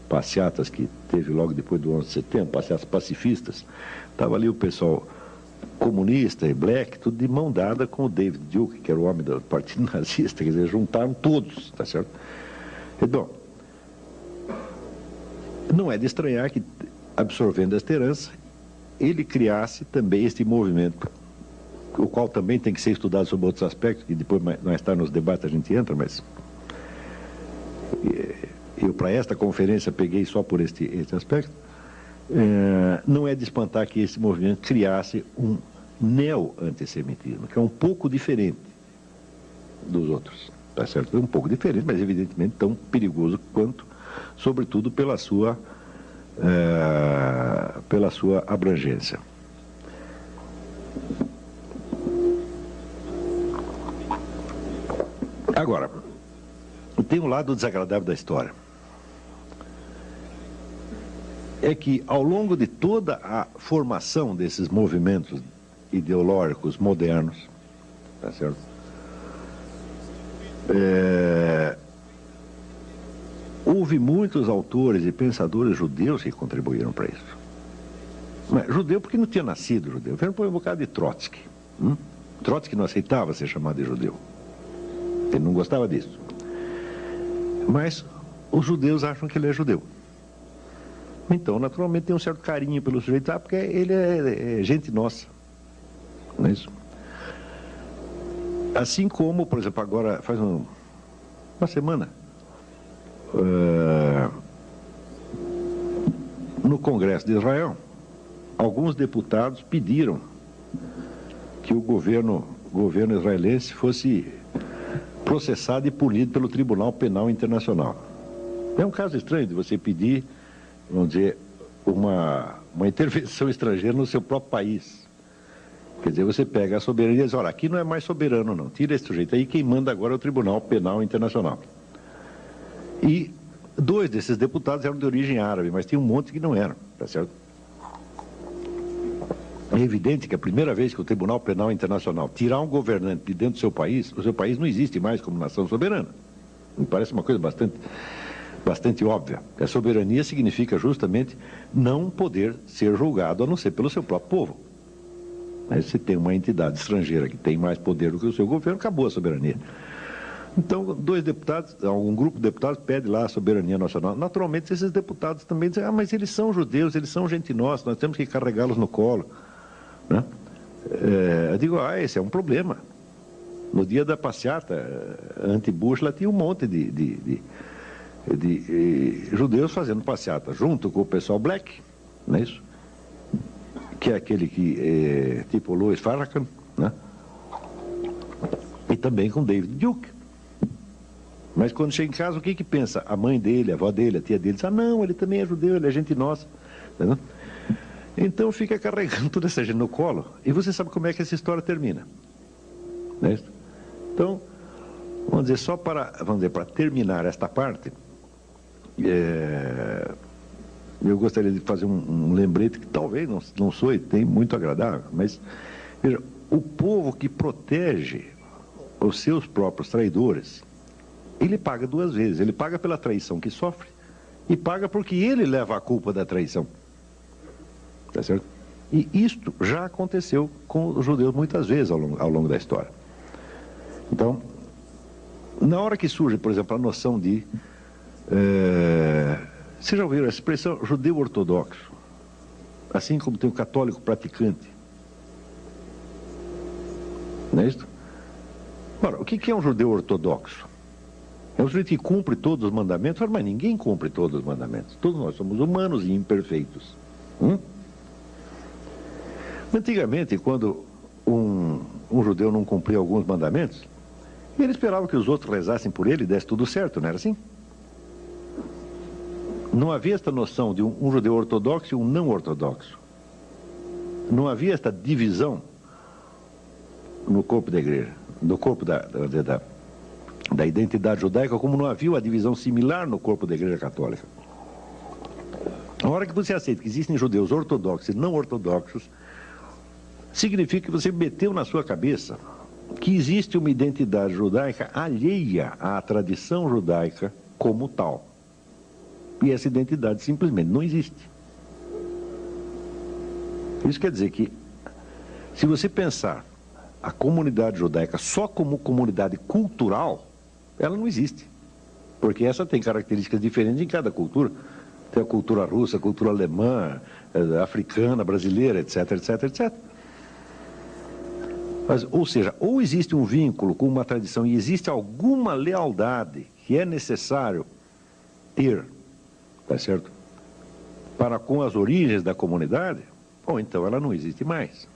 passeatas que teve logo depois do 11 de setembro, passeatas pacifistas, estava ali o pessoal comunista e black, tudo de mão dada com o David Duke, que era o homem do partido nazista, quer dizer, juntaram todos, tá certo? Então, não é de estranhar que, absorvendo esta herança, ele criasse também este movimento, o qual também tem que ser estudado sob outros aspectos, que depois mais tarde nos debates a gente entra, mas eu para esta conferência peguei só por este aspecto. Não é de espantar que esse movimento criasse um neo-antissemitismo, que é um pouco diferente dos outros, tá certo? É um pouco diferente, mas evidentemente tão perigoso quanto, sobretudo pela sua abrangência. Agora, tem um lado desagradável da história. É que, ao longo de toda a formação desses movimentos ideológicos modernos, tá certo? Houve muitos autores e pensadores judeus que contribuíram para isso. Mas, judeu porque não tinha nascido judeu. Vieram por um bocado de Trotsky. Trotsky não aceitava ser chamado de judeu. Ele não gostava disso. Mas os judeus acham que ele é judeu. Então, naturalmente, tem um certo carinho pelo sujeito, porque ele é gente nossa. Não é isso? Assim como, por exemplo, agora, faz uma no Congresso de Israel, alguns deputados pediram que o governo israelense fosse processado e punido pelo Tribunal Penal Internacional. É um caso estranho de você pedir, vamos dizer, uma intervenção estrangeira no seu próprio país. Quer dizer, você pega a soberania e diz, olha, aqui não é mais soberano não, tira esse sujeito aí, quem manda agora é o Tribunal Penal Internacional. E 2 desses deputados eram de origem árabe, mas tinha um monte que não eram, tá certo? É evidente que a primeira vez que o Tribunal Penal Internacional tirar um governante de dentro do seu país, o seu país não existe mais como nação soberana. Me parece uma coisa bastante óbvia. A soberania significa justamente não poder ser julgado a não ser pelo seu próprio povo. Mas se tem uma entidade estrangeira que tem mais poder do que o seu governo, acabou a soberania. Então, 2 deputados, um grupo de deputados pede lá a soberania nacional. Naturalmente, esses deputados também dizem, mas eles são judeus, eles são gente nossa, nós temos que carregá-los no colo. Né? Eu digo, esse é um problema. No dia da passeata anti-Bush, lá tinha um monte de judeus fazendo passeata, junto com o pessoal black, não é isso? Que é aquele que, tipo Louis Farrakhan, né? E também com David Duke. Mas quando chega em casa, o que pensa? A mãe dele, a avó dele, a tia dele, diz, não, ele também é judeu, ele é gente nossa. Entendeu? Então fica carregando toda essa gente no colo, e você sabe como é que essa história termina. Não é isso? Então, vamos dizer, só para terminar esta parte, eu gostaria de fazer um lembrete que talvez não soe tem muito agradável, mas veja, o povo que protege os seus próprios traidores, ele paga 2 vezes. Ele paga pela traição que sofre e paga porque ele leva a culpa da traição. Tá certo? E isto já aconteceu com os judeus muitas vezes ao longo da história. Então, na hora que surge, por exemplo, a noção de... Vocês já ouviram a expressão judeu ortodoxo? Assim como tem o católico praticante. Não é isso? Ora, o que é um judeu ortodoxo? É um sujeito que cumpre todos os mandamentos, mas ninguém cumpre todos os mandamentos. Todos nós somos humanos e imperfeitos. Antigamente, quando um judeu não cumpria alguns mandamentos, ele esperava que os outros rezassem por ele e desse tudo certo, não era assim? Não havia esta noção de um judeu ortodoxo e um não ortodoxo. Não havia esta divisão no corpo da igreja, no corpo da identidade judaica, como não havia a divisão similar no corpo da igreja católica. A hora que você aceita que existem judeus ortodoxos e não ortodoxos, significa que você meteu na sua cabeça que existe uma identidade judaica alheia à tradição judaica como tal. E essa identidade simplesmente não existe. Isso quer dizer que, se você pensar a comunidade judaica só como comunidade cultural, ela não existe. Porque essa tem características diferentes em cada cultura. Tem a cultura russa, a cultura alemã, africana, brasileira, etc, etc, etc. Mas, ou seja, ou existe um vínculo com uma tradição e existe alguma lealdade que é necessário ter, tá certo? Para com as origens da comunidade, ou então ela não existe mais.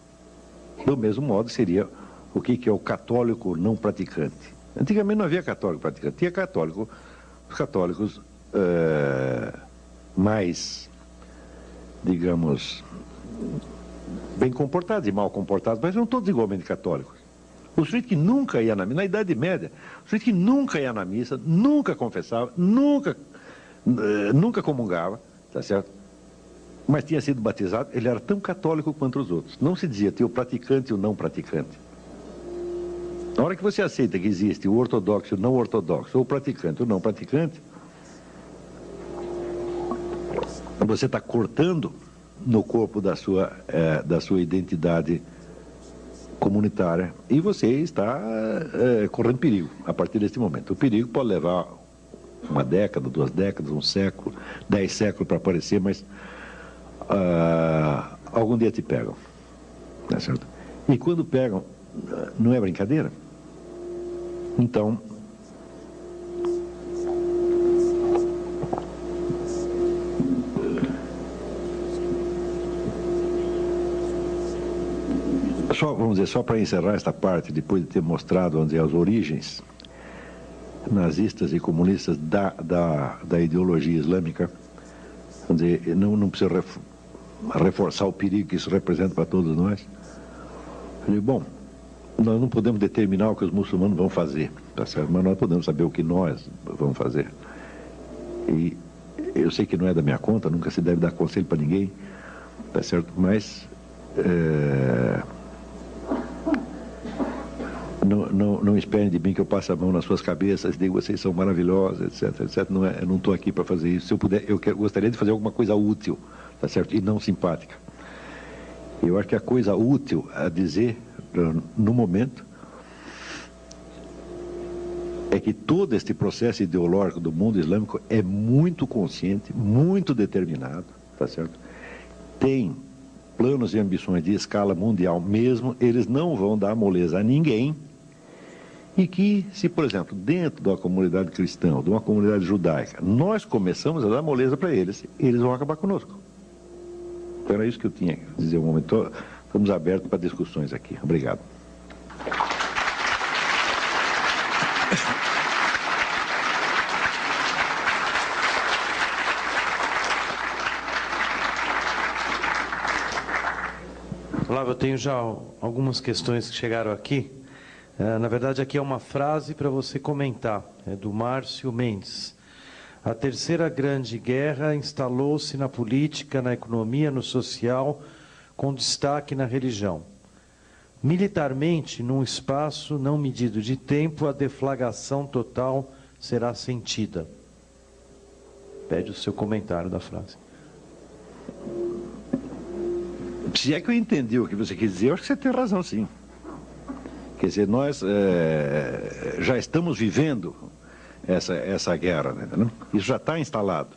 Do mesmo modo seria o que é o católico não praticante. Antigamente não havia católico praticante, tinha os católicos mais, digamos, bem comportados e mal comportados, mas não todos igualmente católicos. O sujeito que nunca ia na Idade Média, o sujeito que nunca ia na missa, nunca confessava, nunca comungava, tá certo? Mas tinha sido batizado, ele era tão católico quanto os outros. Não se dizia ter o praticante e o não praticante. Na hora que você aceita que existe o ortodoxo e o não ortodoxo, ou o praticante e o não praticante, você está cortando no corpo da sua identidade comunitária e você está correndo perigo a partir desse momento. O perigo pode levar 1 década, 2 décadas, 1 século, 10 séculos para aparecer, mas algum dia te pegam, tá certo? E quando pegam, não é brincadeira. Então, vamos dizer, só para encerrar esta parte, depois de ter mostrado, vamos dizer, as origens nazistas e comunistas da ideologia islâmica, vamos dizer, não precisa reforçar o perigo que isso representa para todos nós. Eu digo, bom, nós não podemos determinar o que os muçulmanos vão fazer, tá certo? Mas nós podemos saber o que nós vamos fazer. E eu sei que não é da minha conta, nunca se deve dar conselho para ninguém, tá certo? Mas não esperem de mim que eu passe a mão nas suas cabeças e diga vocês são maravilhosos, etc, etc. Eu não estou aqui para fazer isso. Se eu puder, gostaria de fazer alguma coisa útil, tá certo? E não simpática. Eu acho que a coisa útil a dizer, no momento, é que todo este processo ideológico do mundo islâmico é muito consciente, muito determinado, tá certo? Tem planos e ambições de escala mundial mesmo, eles não vão dar moleza a ninguém. E que, se, por exemplo, dentro de uma comunidade cristã, de uma comunidade judaica, nós começamos a dar moleza para eles, eles vão acabar conosco. Então era isso que eu tinha que dizer um momento. Estamos abertos para discussões aqui. Obrigado. Olavo, eu tenho já algumas questões que chegaram aqui. Na verdade, aqui é uma frase para você comentar, é do Márcio Mendes. A terceira grande guerra instalou-se na política, na economia, no social, com destaque na religião. Militarmente, num espaço não medido de tempo, a deflagração total será sentida. Pede o seu comentário da frase. Se é que eu entendi o que você quis dizer, eu acho que você tem razão, sim. Quer dizer, nós já estamos vivendo essa guerra, né? Isso já está instalado.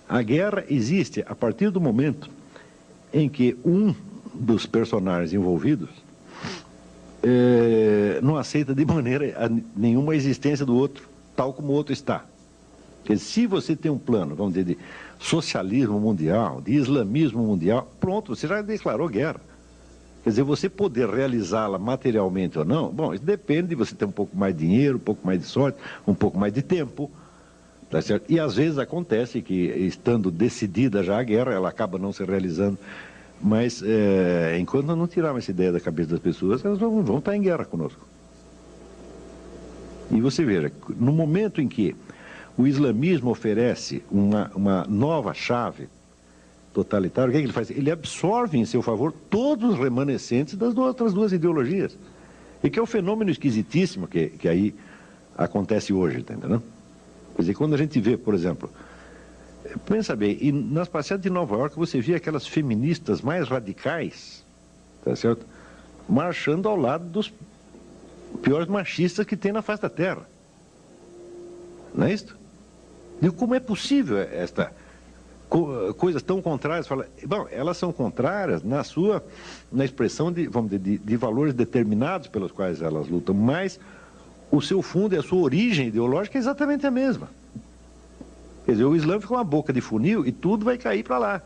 A guerra existe a partir do momento em que um dos personagens envolvidos não aceita de maneira nenhuma a existência do outro, tal como o outro está. Quer dizer, se você tem um plano, vamos dizer, de socialismo mundial, de islamismo mundial, pronto, você já declarou guerra. Quer dizer, você poder realizá-la materialmente ou não, bom, isso depende de você ter um pouco mais de dinheiro, um pouco mais de sorte, um pouco mais de tempo, tá certo? E às vezes acontece que, estando decidida já a guerra, ela acaba não se realizando, mas enquanto nós não tirarmos essa ideia da cabeça das pessoas, elas vão estar em guerra conosco. E você veja, no momento em que o islamismo oferece uma nova chave totalitária, o que ele faz? Ele absorve em seu favor todos os remanescentes das outras duas ideologias. E que é um fenômeno esquisitíssimo que aí acontece hoje, tá entendendo? Quer dizer, quando a gente vê, por exemplo, pensa bem, e nas passeatas de Nova York você vê aquelas feministas mais radicais, tá certo? Marchando ao lado dos piores machistas que tem na face da Terra. Não é isso? E como é possível coisas tão contrárias? Bom, elas são contrárias na expressão vamos dizer, de valores determinados pelos quais elas lutam, mas o seu fundo e a sua origem ideológica é exatamente a mesma. Quer dizer, o Islã fica uma boca de funil e tudo vai cair para lá.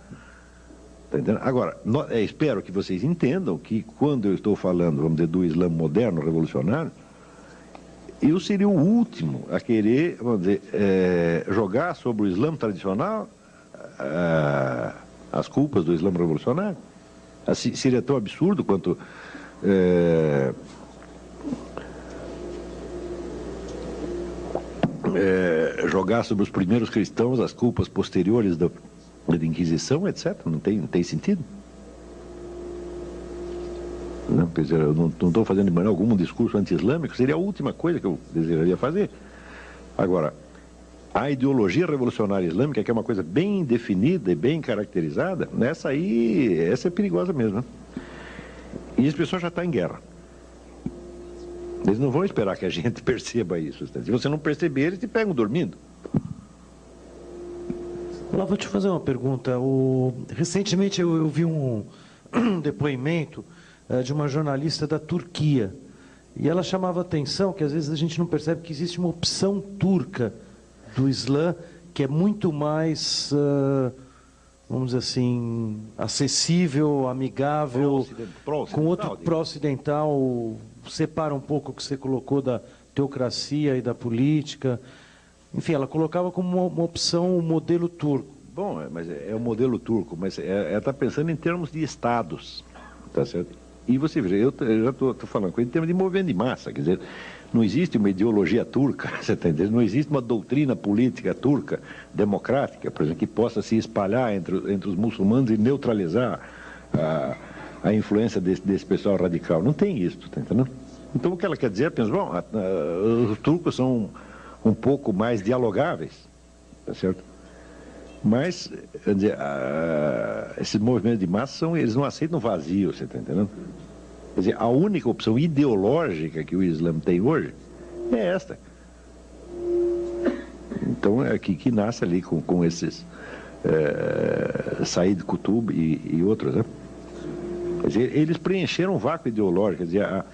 Tá entendendo? Agora, espero que vocês entendam que quando eu estou falando, vamos dizer, do Islã moderno, revolucionário, eu seria o último a querer, vamos dizer, jogar sobre o Islã tradicional as culpas do Islã revolucionário. Assim, seria tão absurdo quanto jogar sobre os primeiros cristãos as culpas posteriores da Inquisição, etc. Não tem sentido. Não, quer dizer, eu não estou fazendo de maneira alguma um discurso anti-islâmico, seria a última coisa que eu desejaria fazer. Agora, a ideologia revolucionária islâmica, que é uma coisa bem definida e bem caracterizada, essa é perigosa mesmo. Né? E as pessoas já estão em guerra. Eles não vão esperar que a gente perceba isso. Se você não perceber, eles te pegam dormindo. Lá, vou te fazer uma pergunta. Recentemente eu vi um depoimento de uma jornalista da Turquia. E ela chamava a atenção que às vezes a gente não percebe que existe uma opção turca do Islã que é muito mais vamos dizer assim, acessível, amigável, com outro pró-ocidental, separa um pouco o que você colocou da teocracia e da política. Enfim, ela colocava como uma opção o modelo turco. Bom, mas é o modelo turco, mas ela está pensando em termos de estados, tá certo? E você veja, eu já estou falando com ele em termos de movimento de massa, quer dizer, não existe uma ideologia turca, você está entendendo? Não existe uma doutrina política turca, democrática, por exemplo, que possa se espalhar entre os muçulmanos e neutralizar a influência desse pessoal radical. Não tem isso, está entendendo? Então o que ela quer dizer é apenas, bom, os turcos são um pouco mais dialogáveis, tá certo? Mas, quer dizer, esses movimentos de massa, eles não aceitam vazio, você está entendendo? Quer dizer, a única opção ideológica que o Islã tem hoje é esta. Então, é que nasce ali com esses Said Qutb e outros, né? Quer dizer, eles preencheram um vácuo ideológico, quer dizer,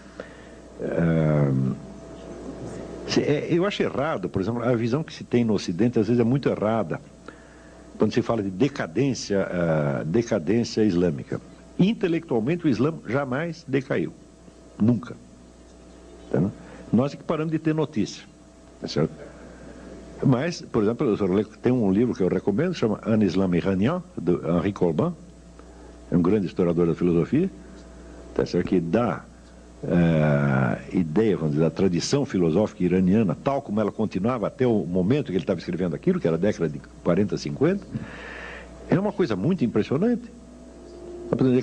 eu acho errado, por exemplo, a visão que se tem no Ocidente às vezes é muito errada, quando se fala de decadência islâmica. Intelectualmente o Islã jamais decaiu, nunca. Tá? Nós é que paramos de ter notícia, tá certo? Mas, por exemplo, tem um livro que eu recomendo, chama Un Islam iranien, de Henri Colban, é um grande historiador da filosofia, tá certo? Que dá ideia, vamos dizer, da tradição filosófica iraniana, tal como ela continuava até o momento que ele estava escrevendo aquilo, que era a década de 40, 50, é uma coisa muito impressionante.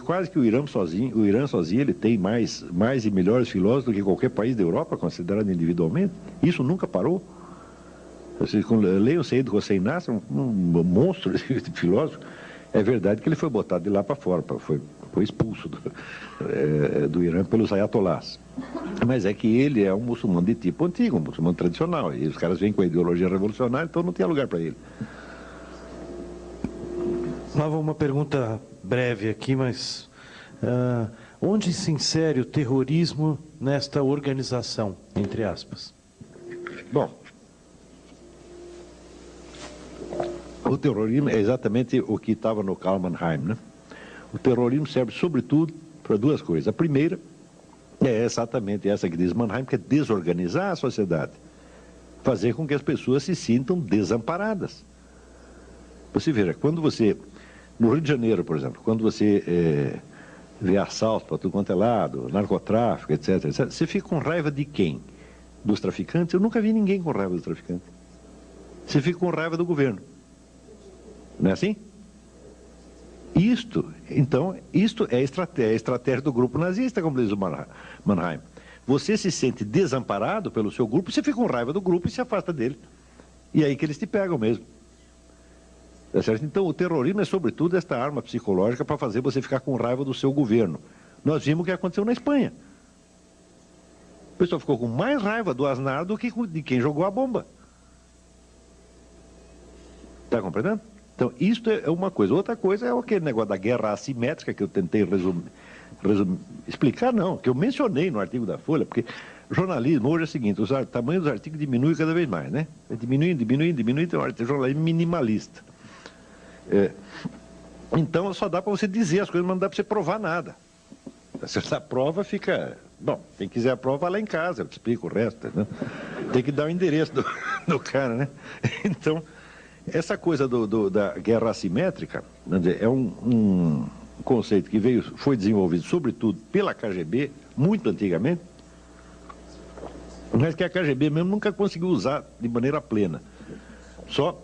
Quase que o Irã sozinho ele tem mais e melhores filósofos do que qualquer país da Europa, considerado individualmente. Isso nunca parou. Vocês leiam o Said Hossein Nasr, um monstro de filósofo. É verdade que ele foi botado de lá para fora, foi expulso do Irã pelos ayatollahs. Mas é que ele é um muçulmano de tipo antigo, um muçulmano tradicional. E os caras vêm com a ideologia revolucionária, então não tinha lugar para ele. Nova, uma pergunta breve aqui, mas onde se insere o terrorismo nesta organização, entre aspas? Bom, o terrorismo é exatamente o que estava no Karl Mannheim, né? O terrorismo serve, sobretudo, para duas coisas. A primeira é exatamente essa que diz Mannheim, que é desorganizar a sociedade. Fazer com que as pessoas se sintam desamparadas. Você veja, quando você... No Rio de Janeiro, por exemplo, quando você vê assalto para tudo quanto é lado, narcotráfico, etc., etc., você fica com raiva de quem? Dos traficantes? Eu nunca vi ninguém com raiva dos traficantes. Você fica com raiva do governo. Não é assim? Isto é a estratégia do grupo nazista, como diz o Mannheim. Você se sente desamparado pelo seu grupo, você fica com raiva do grupo e se afasta dele. E é aí que eles te pegam mesmo. Tá certo? Então, o terrorismo é, sobretudo, esta arma psicológica para fazer você ficar com raiva do seu governo. Nós vimos o que aconteceu na Espanha. O pessoal ficou com mais raiva do Aznar do que de quem jogou a bomba. Está compreendendo? Então, isto é uma coisa. Outra coisa é aquele negócio da guerra assimétrica que eu tentei explicar, não, que eu mencionei no artigo da Folha, porque jornalismo hoje é o seguinte, o tamanho dos artigos diminui cada vez mais, né? Diminuindo, então é um jornalismo minimalista. Então, só dá para você dizer as coisas, mas não dá para você provar nada. A prova fica... Bom, quem quiser a prova, vai lá em casa, eu te explico o resto, né? Tem que dar o endereço do cara, né? Então... Essa coisa da guerra assimétrica, é um conceito que foi desenvolvido, sobretudo, pela KGB, muito antigamente, mas que a KGB mesmo nunca conseguiu usar de maneira plena. Só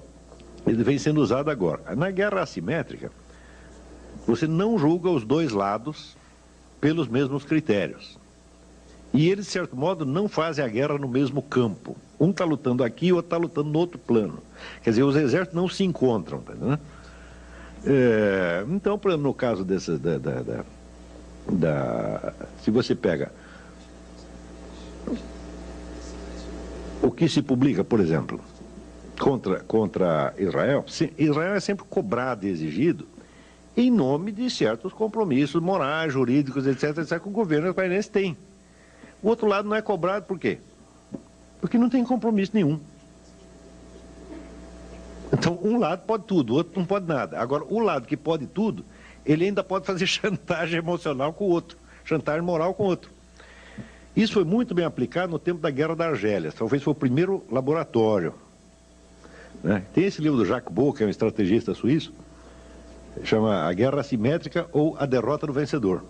ele vem sendo usado agora. Na guerra assimétrica, você não julga os dois lados pelos mesmos critérios. E eles, de certo modo, não fazem a guerra no mesmo campo. Um está lutando aqui, o outro está lutando no outro plano. Quer dizer, os exércitos não se encontram. Tá, né? Então, por exemplo, no caso dessas... se você pega o que se publica, por exemplo, contra Israel, Israel é sempre cobrado e exigido em nome de certos compromissos morais, jurídicos, etc., que o governo israelense tem. O outro lado não é cobrado por quê? Porque não tem compromisso nenhum. Então, um lado pode tudo, o outro não pode nada. Agora, o lado que pode tudo, ele ainda pode fazer chantagem emocional com o outro, chantagem moral com o outro. Isso foi muito bem aplicado no tempo da Guerra da Argélia. Talvez foi o primeiro laboratório. Né? Tem esse livro do Jacques Beau, que é um estrategista suíço, chama A Guerra Assimétrica ou A Derrota do Vencedor.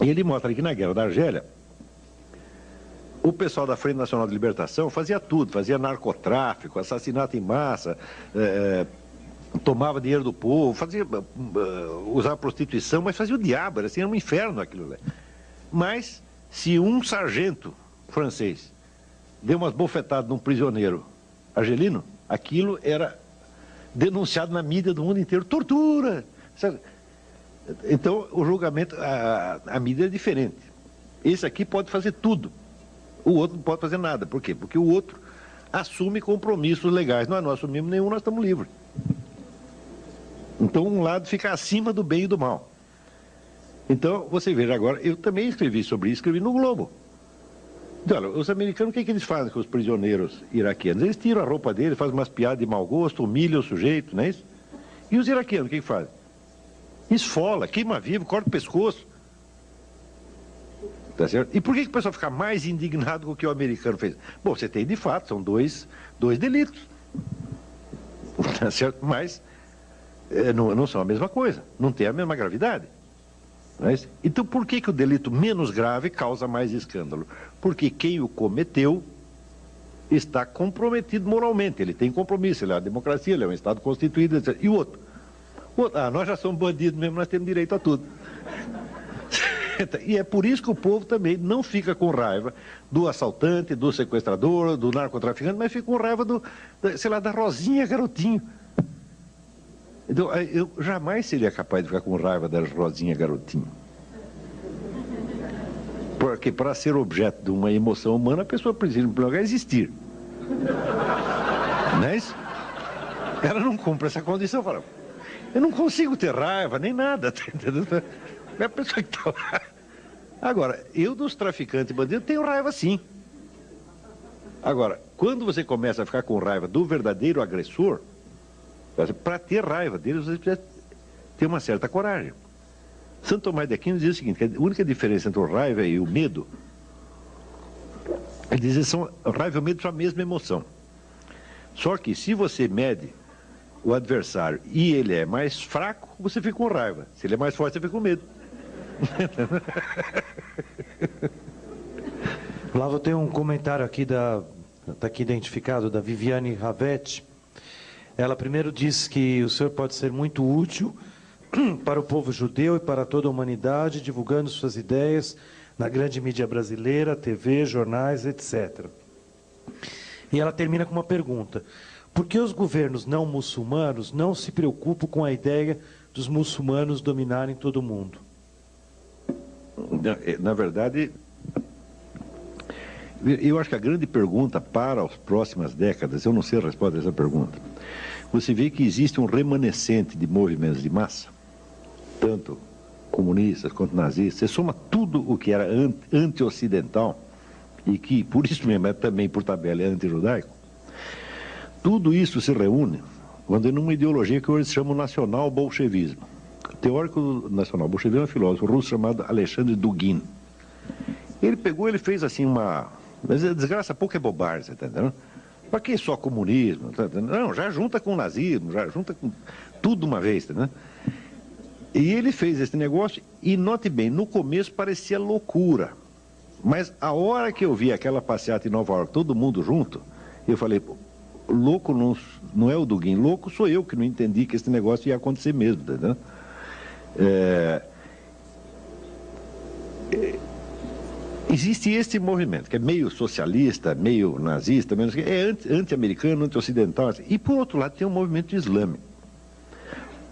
E ele mostra que na Guerra da Argélia, o pessoal da Frente Nacional de Libertação fazia tudo, fazia narcotráfico, assassinato em massa, tomava dinheiro do povo, usava prostituição, mas fazia o diabo, era um inferno aquilo lá. Mas, se um sargento francês deu umas bofetadas num prisioneiro argelino, aquilo era denunciado na mídia do mundo inteiro, tortura, sabe? Então, o julgamento, a mídia é diferente. Esse aqui pode fazer tudo. O outro não pode fazer nada. Por quê? Porque o outro assume compromissos legais. Nós não assumimos nenhum, nós estamos livres. Então, um lado fica acima do bem e do mal. Então, você veja agora, eu também escrevi sobre isso, escrevi no Globo. Então, olha, os americanos, o que eles fazem com os prisioneiros iraquianos? Eles tiram a roupa deles, fazem umas piadas de mau gosto, humilham o sujeito, não é isso? E os iraquianos, o que fazem? Esfola, queima vivo, corta o pescoço. Tá certo? E por que o pessoal fica mais indignado com o que o americano fez? Bom, você tem de fato, são dois delitos. Tá certo? Mas não são a mesma coisa, não tem a mesma gravidade. Não é isso? Então por que o delito menos grave causa mais escândalo? Porque quem o cometeu está comprometido moralmente, ele tem compromisso, ele é uma democracia, ele é um Estado constituído, etc. E o outro? Nós já somos bandidos mesmo, nós temos direito a tudo. E é por isso que o povo também não fica com raiva do assaltante, do sequestrador, do narcotraficante, mas fica com raiva da Rosinha Garotinho. Então, eu jamais seria capaz de ficar com raiva da Rosinha Garotinho. Porque para ser objeto de uma emoção humana, a pessoa precisa, em primeiro lugar, existir. Não é isso? Ela não cumpre essa condição, fala, eu não consigo ter raiva, nem nada, tá entendendo? É a pessoa que está lá. Agora, eu dos traficantes e bandidos tenho raiva sim. Agora, quando você começa a ficar com raiva do verdadeiro agressor, para ter raiva deles, você precisa ter uma certa coragem. Santo Tomás de Aquino diz o seguinte, que a única diferença entre o raiva e o medo, ele diz que o raiva e o medo são a mesma emoção. Só que se você mede o adversário e ele é mais fraco, você fica com raiva. Se ele é mais forte, você fica com medo. Lá tem um comentário aqui está aqui identificado, da Viviane Ravetti. Ela primeiro diz que o senhor pode ser muito útil para o povo judeu e para toda a humanidade, divulgando suas ideias na grande mídia brasileira, TV, jornais, etc. E ela termina com uma pergunta. Por que os governos não muçulmanos não se preocupam com a ideia dos muçulmanos dominarem todo o mundo? Na verdade, eu acho que a grande pergunta para as próximas décadas, eu não sei a resposta a essa pergunta, você vê que existe um remanescente de movimentos de massa, tanto comunistas quanto nazistas, você soma tudo o que era anti-ocidental, e que, por isso mesmo, é também por tabela é anti-judaico, tudo isso se reúne quando é numa ideologia que hoje se chama o nacional-bolchevismo. O teórico do nacional-bolchevismo é um filósofo russo chamado Alexandre Dugin. Ele fez assim uma... Mas a desgraça pouco é bobagem, você está entendendo? Para que só comunismo? Tá entendendo? Não, já junta com o nazismo, já junta com tudo uma vez, tá entendendo? E ele fez esse negócio e, note bem, no começo parecia loucura. Mas a hora que eu vi aquela passeata em Nova York, todo mundo junto, eu falei, louco não é o Dugin, louco sou eu que não entendi que esse negócio ia acontecer mesmo, tá entendendo? Existe esse movimento, que é meio socialista, meio nazista, é anti-americano, anti-ocidental, e por outro lado tem um movimento islâmico.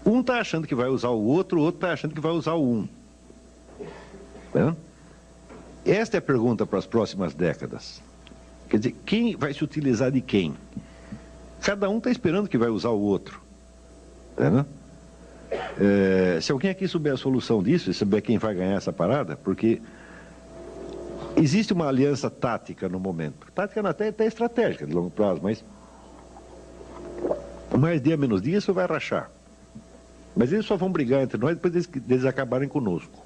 Um está achando que vai usar o outro está achando que vai usar o um. Tá? Esta é a pergunta para as próximas décadas. Quer dizer, quem vai se utilizar de quem? Cada um está esperando que vai usar o outro. Tá? Se alguém aqui souber a solução disso, e souber quem vai ganhar essa parada, porque existe uma aliança tática no momento. Tática até estratégica, de longo prazo, mas Mais dia, menos dia, isso vai rachar. Mas eles só vão brigar entre nós depois deles acabarem conosco.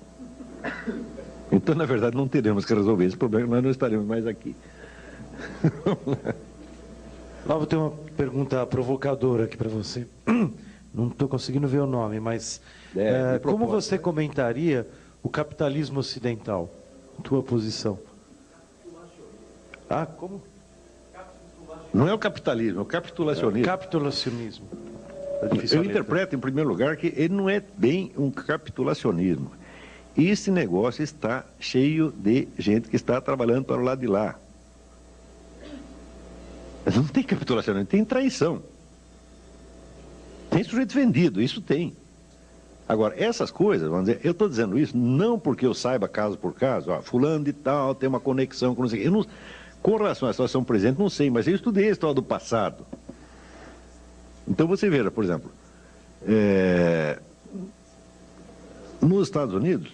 Então, na verdade, não teremos que resolver esse problema, nós não estaremos mais aqui. Lá vou ter uma pergunta provocadora aqui para você. Não estou conseguindo ver o nome, mas como você comentaria o capitalismo ocidental? Tua posição? Como? Não é o capitalismo, é o capitulacionismo. Capitulacionismo. Eu interpreto, em primeiro lugar, que ele não é bem um capitulacionismo. Esse negócio está cheio de gente que está trabalhando para o lado de lá. Mas não tem capitulacionismo, tem traição. Tem sujeito vendido, isso tem. Agora, essas coisas, vamos dizer, eu estou dizendo isso não porque eu saiba caso por caso, fulano de tal tem uma conexão com não sei o quê. Eu não, com relação à situação presente, não sei, mas eu estudei a história do passado. Então você veja, por exemplo, nos Estados Unidos,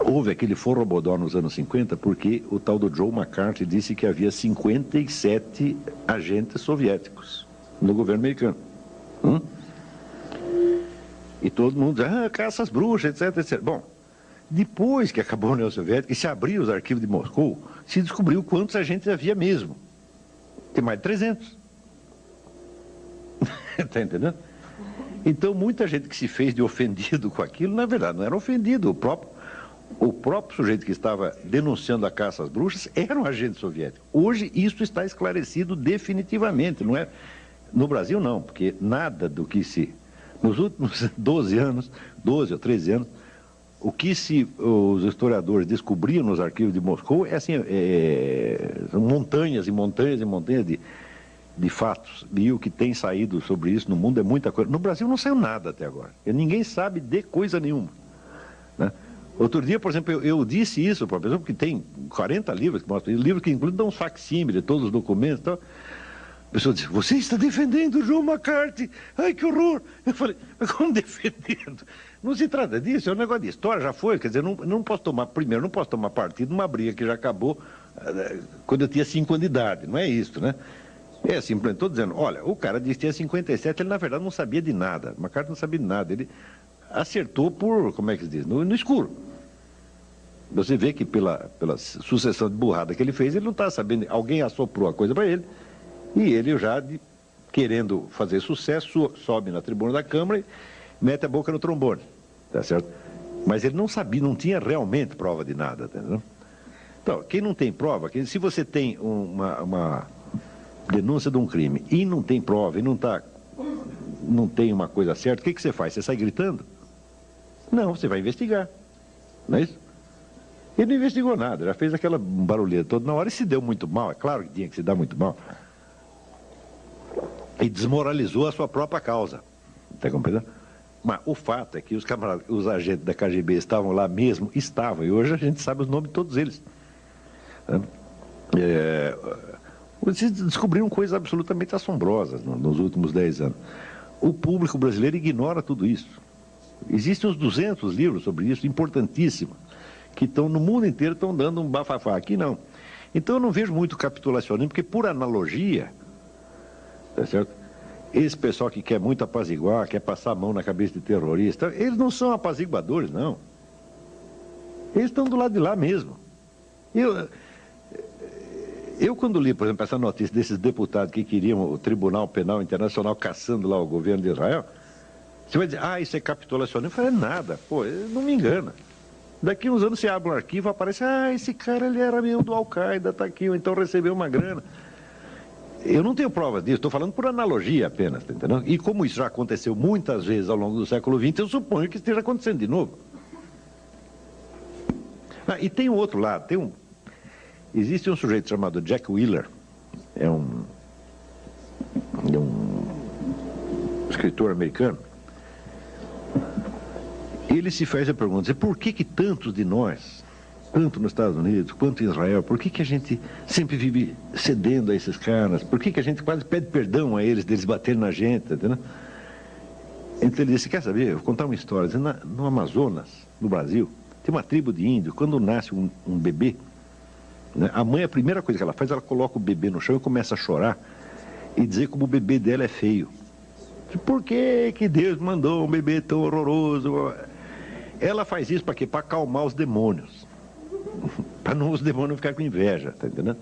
houve aquele forrobodó nos anos 50 porque o tal do Joe McCarthy disse que havia 57 agentes soviéticos no governo americano. E todo mundo diz, caça as bruxas, etc, etc. Bom, depois que acabou a União Soviética e se abriu os arquivos de Moscou, se descobriu quantos agentes havia mesmo. Tem mais de 300. Está entendendo? Então, muita gente que se fez de ofendido com aquilo, na verdade, não era ofendido. O próprio sujeito que estava denunciando a caça às bruxas era um agente soviético. Hoje, isso está esclarecido definitivamente. Não é... No Brasil, não, porque nada do que se... Nos últimos 12 ou 13 anos, o que os historiadores descobriam nos arquivos de Moscou é assim, são montanhas e montanhas e montanhas de fatos. E o que tem saído sobre isso no mundo é muita coisa. No Brasil não saiu nada até agora. Ninguém sabe de coisa nenhuma. Né? Outro dia, por exemplo, eu disse isso para a pessoa, porque tem 40 livros que mostram isso, livros que incluem dão facsímile, todos os documentos e tal. A pessoa disse, você está defendendo o Joe McCarthy? Ai, que horror! Eu falei, mas como defendendo? Não se trata disso, é um negócio de história, já foi. Quer dizer, não posso tomar partido numa briga que já acabou quando eu tinha 5 anos de idade. Não é isso, né? É simplesmente, estou dizendo, olha, o cara disse que tinha 57, ele na verdade não sabia de nada. McCarthy não sabia de nada. Ele acertou por, como é que se diz, no escuro. Você vê que pela sucessão de burrada que ele fez, ele não está sabendo, alguém assoprou a coisa para ele. E ele já, querendo fazer sucesso, sobe na tribuna da Câmara e mete a boca no trombone, tá certo? Mas ele não sabia, não tinha realmente prova de nada, tá entendendo? Então, quem não tem prova, se você tem uma denúncia de um crime e não tem prova, e não tem uma coisa certa, o que você faz? Você sai gritando? Não, você vai investigar, não é isso? Ele não investigou nada, já fez aquela barulheira toda na hora e se deu muito mal, é claro que tinha que se dar muito mal. E desmoralizou a sua própria causa. Está compreendendo? Mas o fato é que os agentes da KGB estavam lá mesmo, e hoje a gente sabe os nomes de todos eles. Vocês descobriram coisas absolutamente assombrosas nos últimos 10 anos. O público brasileiro ignora tudo isso. Existem uns 200 livros sobre isso, importantíssimos, que estão no mundo inteiro, estão dando um bafafá. Aqui não. Então eu não vejo muito capitulacionismo, porque por analogia, tá certo? Esse pessoal que quer muito apaziguar, quer passar a mão na cabeça de terrorista, eles não são apaziguadores, não. Eles estão do lado de lá mesmo. Eu quando li, por exemplo, essa notícia desses deputados que queriam o Tribunal Penal Internacional caçando lá o governo de Israel, você vai dizer, isso é capitulacionismo. Eu falei, nada, pô, não me engana. Daqui uns anos você abre um arquivo, aparece, esse cara ele era membro do Al-Qaeda, está aqui, ou então recebeu uma grana. Eu não tenho prova disso, estou falando por analogia apenas, tá entendendo? E como isso já aconteceu muitas vezes ao longo do século XX, eu suponho que esteja acontecendo de novo. E tem um outro lado, existe um sujeito chamado Jack Wheeler, é um escritor americano. Ele se faz a pergunta, por que tantos de nós, tanto nos Estados Unidos quanto em Israel, por que a gente sempre vive cedendo a esses caras? Por que a gente quase pede perdão a eles, deles baterem na gente, entendeu? Então ele disse, quer saber, eu vou contar uma história. No Amazonas, no Brasil, tem uma tribo de índios, quando nasce um bebê, né? A mãe, a primeira coisa que ela faz, ela coloca o bebê no chão e começa a chorar e dizer como o bebê dela é feio. Por que que Deus mandou um bebê tão horroroso? Ela faz isso para quê? Para acalmar os demônios. Para não os demônios ficarem com inveja, tá entendendo?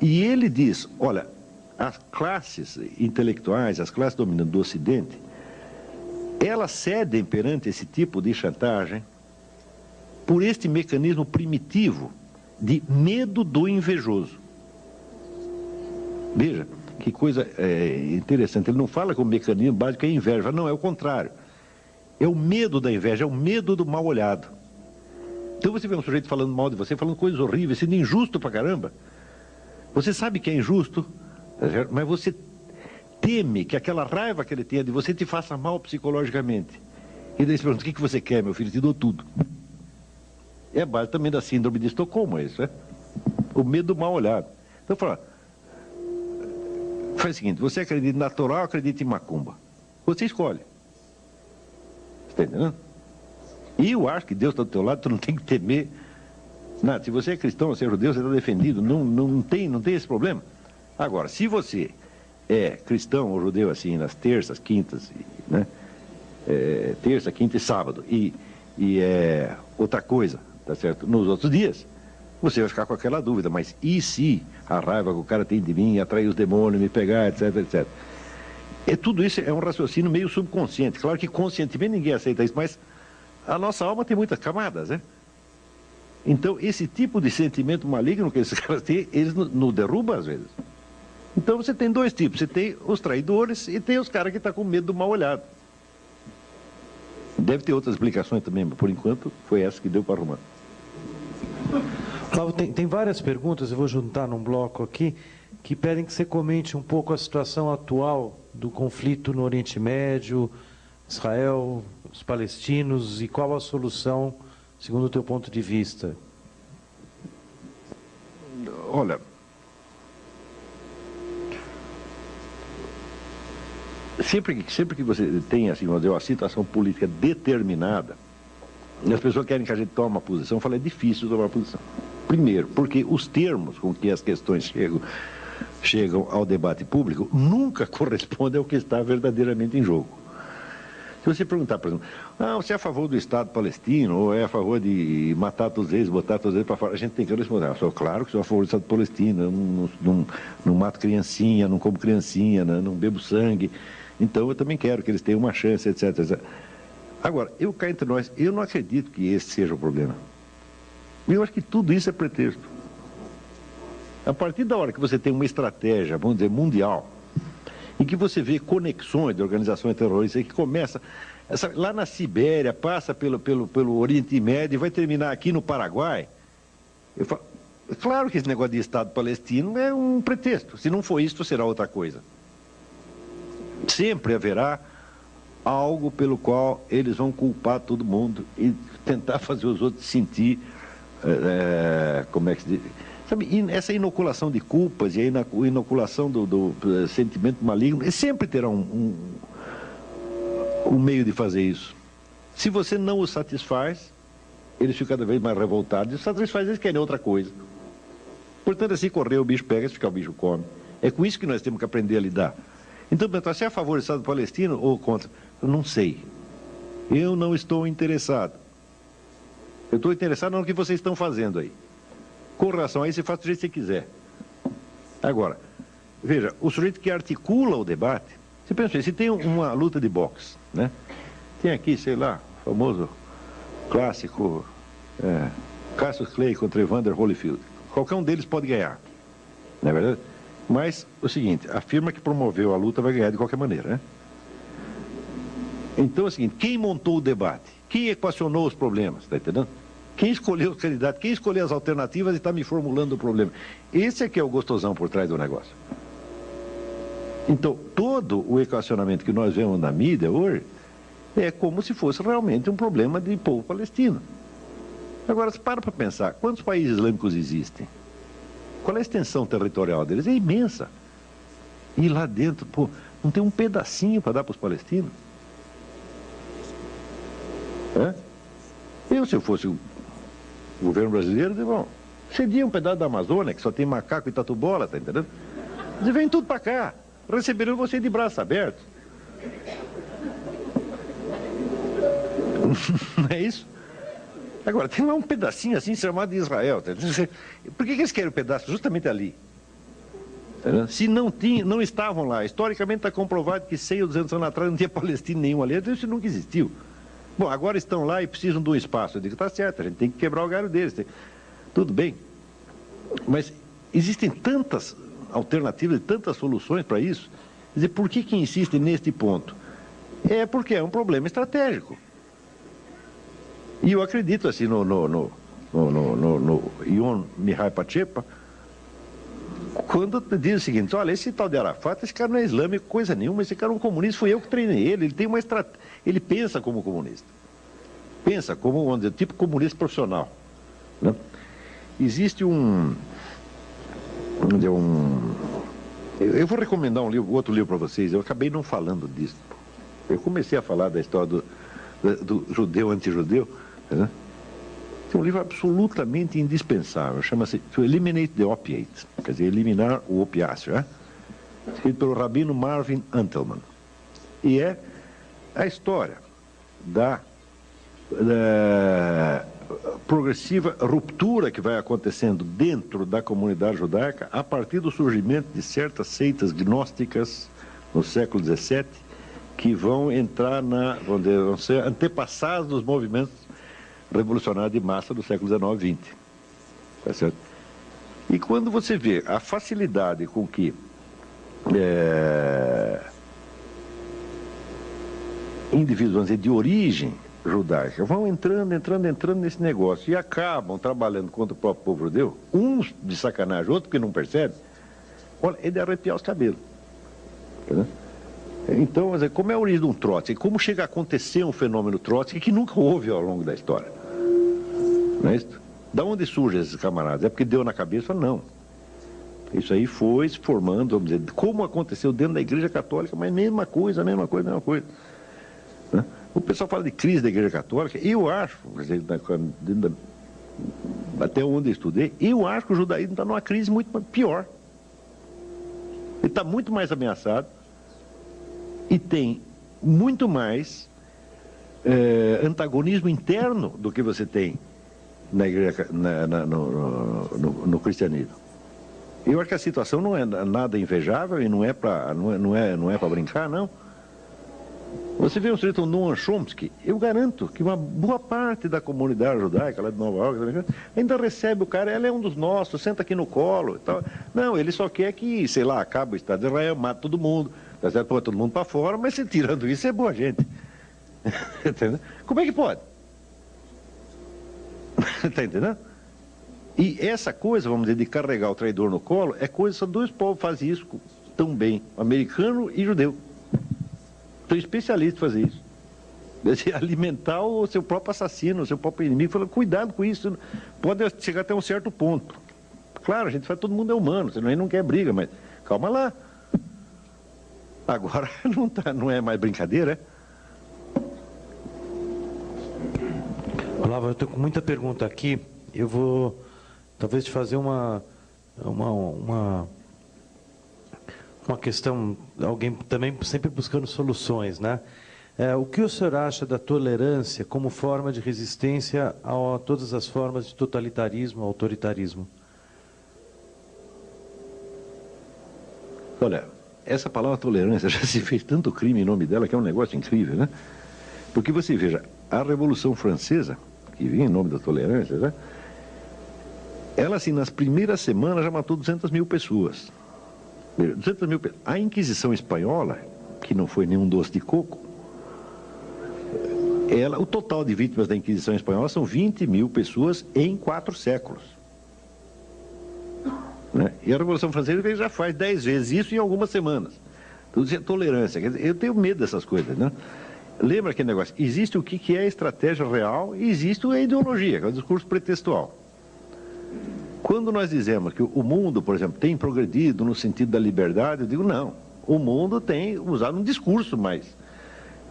E ele diz, olha, as classes intelectuais, as classes dominantes do Ocidente, elas cedem perante esse tipo de chantagem por este mecanismo primitivo de medo do invejoso. Veja, que coisa interessante. Ele não fala que o mecanismo básico é a inveja. Não, é o contrário. É o medo da inveja, é o medo do mal olhado. Então você vê um sujeito falando mal de você, falando coisas horríveis, sendo injusto pra caramba. Você sabe que é injusto, mas você teme que aquela raiva que ele tenha de você te faça mal psicologicamente. E daí você pergunta, o que você quer, meu filho? Te dou tudo. É a base também da síndrome de Estocolmo, é isso, né? O medo do mal olhado. Então fala, faz o seguinte, você acredita em natural ou acredita em macumba? Você escolhe. Está entendendo? E eu acho que Deus está do teu lado, tu não tem que temer nada. Se você é cristão, você é judeu, você está defendido, não tem esse problema. Agora, se você é cristão ou judeu assim, nas terças, quintas, né? Terça, quinta e sábado, e é outra coisa, tá certo? Nos outros dias, você vai ficar com aquela dúvida, mas e se a raiva que o cara tem de mim, atrair os demônios, me pegar, etc, etc. Tudo isso é um raciocínio meio subconsciente. Claro que conscientemente ninguém aceita isso, mas a nossa alma tem muitas camadas, né? Então, esse tipo de sentimento maligno que esses caras têm, eles nos derrubam às vezes. Então, você tem dois tipos. Você tem os traidores e tem os caras que estão com medo do mal olhado. Deve ter outras explicações também, mas por enquanto foi essa que deu para arrumar. Flávio, tem várias perguntas, eu vou juntar num bloco aqui, que pedem que você comente um pouco a situação atual do conflito no Oriente Médio, Israel, os palestinos, e qual a solução, segundo o teu ponto de vista? Olha, sempre que você tem assim, uma situação política determinada, e as pessoas querem que a gente tome uma posição, eu falo, é difícil tomar uma posição. Primeiro, porque os termos com que as questões chegam ao debate público nunca correspondem ao que está verdadeiramente em jogo. Se você perguntar, por exemplo, você é a favor do Estado palestino ou é a favor de matar todos eles, botar todos eles para fora, a gente tem que responder. Eu sou claro que sou a favor do Estado palestino, eu não mato criancinha, não como criancinha, não bebo sangue, então eu também quero que eles tenham uma chance, etc, etc. Agora, eu cá entre nós, eu não acredito que esse seja o problema. Eu acho que tudo isso é pretexto. A partir da hora que você tem uma estratégia, vamos dizer, mundial, em que você vê conexões de organizações terroristas, que começa lá na Sibéria, passa pelo Oriente Médio e vai terminar aqui no Paraguai. Eu falo, é claro que esse negócio de Estado palestino é um pretexto. Se não for isso, será outra coisa. Sempre haverá algo pelo qual eles vão culpar todo mundo e tentar fazer os outros sentir, como é que se diz? Sabe, essa inoculação de culpas e a inoculação do sentimento maligno, sempre terá um meio de fazer isso. Se você não os satisfaz, eles ficam cada vez mais revoltados. E os satisfaz, eles querem outra coisa. Portanto, se correr, o bicho pega, se ficar, o bicho come. É com isso que nós temos que aprender a lidar. Então, você é a favor do Estado palestino ou contra? Eu não sei. Eu não estou interessado. Eu estou interessado no que vocês estão fazendo aí. Com relação a isso, você faz do jeito que você quiser. Agora, veja, o sujeito que articula o debate, você pensa assim, se tem uma luta de boxe, né? Tem aqui, sei lá, o famoso clássico Cassius Clay contra Evander Holyfield. Qualquer um deles pode ganhar, não é verdade? Mas, o seguinte, a firma que promoveu a luta vai ganhar de qualquer maneira, né? Então, é o seguinte, quem montou o debate? Quem equacionou os problemas, está entendendo? Quem escolheu os candidatos, quem escolheu as alternativas e está me formulando o problema. Esse é que é o gostosão por trás do negócio. Então, todo o equacionamento que nós vemos na mídia hoje é como se fosse realmente um problema de povo palestino. Agora, se para pensar, quantos países islâmicos existem? Qual é a extensão territorial deles? É imensa. E lá dentro, pô, não tem um pedacinho para dar para os palestinos? Se eu fosse o governo brasileiro, eu diria, bom, Cedia um pedaço da Amazônia, que só tem macaco e tatu-bola, tá entendendo? Eles vêm tudo para cá. Receberão você de braços abertos. Não é isso? Agora, tem lá um pedacinho assim chamado Israel. Tá? Por que eles querem o pedaço? Justamente ali. Tá? Se não estavam lá, historicamente está comprovado que 100 ou 200 anos atrás não tinha palestino nenhum ali, isso nunca existiu. Bom, agora estão lá e precisam de um espaço. Eu digo, tá certo, a gente tem que quebrar o galho deles. Tudo bem. Mas existem tantas alternativas e tantas soluções para isso. Quer dizer, por que insistem neste ponto? É porque é um problema estratégico. E eu acredito assim no Ion Mihai Pachepa, quando diz o seguinte: olha, esse tal de Arafat, esse cara não é islâmico, coisa nenhuma, esse cara é um comunista, fui eu que treinei ele, ele tem uma estratégia, ele pensa como comunista. Pensa como, vamos dizer, tipo comunista profissional. Né? Existe eu vou recomendar outro livro para vocês, eu acabei não falando disso. Eu comecei a falar da história do judeu anti-judeu. Né? Tem um livro absolutamente indispensável, chama-se To Eliminate the Opiate, quer dizer, eliminar o opiáceo, né? Escrito pelo rabino Marvin Antelman. E é a história da progressiva ruptura que vai acontecendo dentro da comunidade judaica a partir do surgimento de certas seitas gnósticas no século XVII, que vão entrar vão ser antepassados dos movimentos revolucionários de massa do século XIX e XX. Tá certo? E quando você vê a facilidade com que indivíduos, vamos dizer, de origem judaica vão entrando nesse negócio e acabam trabalhando contra o próprio povo judeu, uns de sacanagem, outros que não percebem, olha, é de arrepiar os cabelos. Tá? Então, como é a origem de um Trotsky? Como chega a acontecer um fenômeno Trotsky que nunca houve ao longo da história? Não é isso? Da onde surgem esses camaradas? É porque deu na cabeça? Não. Isso aí foi se formando, vamos dizer, como aconteceu dentro da Igreja Católica, mas mesma coisa. Né? O pessoal fala de crise da Igreja Católica, eu acho, até onde eu estudei, eu acho que o judaísmo está numa crise muito pior. Ele está muito mais ameaçado e tem muito mais antagonismo interno do que você tem na igreja, no cristianismo. Eu acho que a situação não é nada invejável e não é para brincar, não. Você vê um sujeito, Noam Chomsky, eu garanto que uma boa parte da comunidade judaica lá de Nova York ainda recebe o cara, ela é um dos nossos, senta aqui no colo e tal. Não, ele só quer que, sei lá, acabe o Estado de Israel, mata todo mundo, tá certo? Põe todo mundo para fora, mas se tirando isso é boa gente. Entendeu? Como é que pode? Está entendendo? E essa coisa, vamos dizer, de carregar o traidor no colo, é coisa, só dois povos fazem isso tão bem, americano e judeu. São especialistas em fazer isso. Deve alimentar o seu próprio assassino, o seu próprio inimigo, falando, cuidado com isso, pode chegar até um certo ponto. Claro, a gente fala, todo mundo é humano, senão a gente não quer briga, mas calma lá. Agora não é mais brincadeira, é? Olavo, eu estou com muita pergunta aqui. Eu vou talvez te fazer uma questão, alguém também sempre buscando soluções, né? O que o senhor acha da tolerância como forma de resistência a todas as formas de totalitarismo, autoritarismo? Olha, essa palavra tolerância já se fez tanto crime em nome dela que é um negócio incrível, né? Porque você veja, a Revolução Francesa, que vinha em nome da tolerância, né? Ela, assim, nas primeiras semanas já matou 200 mil pessoas. 200 mil pessoas. A Inquisição Espanhola, que não foi nenhum doce de coco, o total de vítimas da Inquisição Espanhola são 20 mil pessoas em 4 séculos. Né? E a Revolução Francesa já faz 10 vezes isso em algumas semanas. Tudo isso é tolerância. Quer dizer, eu tenho medo dessas coisas, né? Lembra aquele negócio? Existe o que é a estratégia real e existe a ideologia, que é o discurso pretextual. Quando nós dizemos que o mundo, por exemplo, tem progredido no sentido da liberdade, eu digo não. O mundo tem usado um discurso mais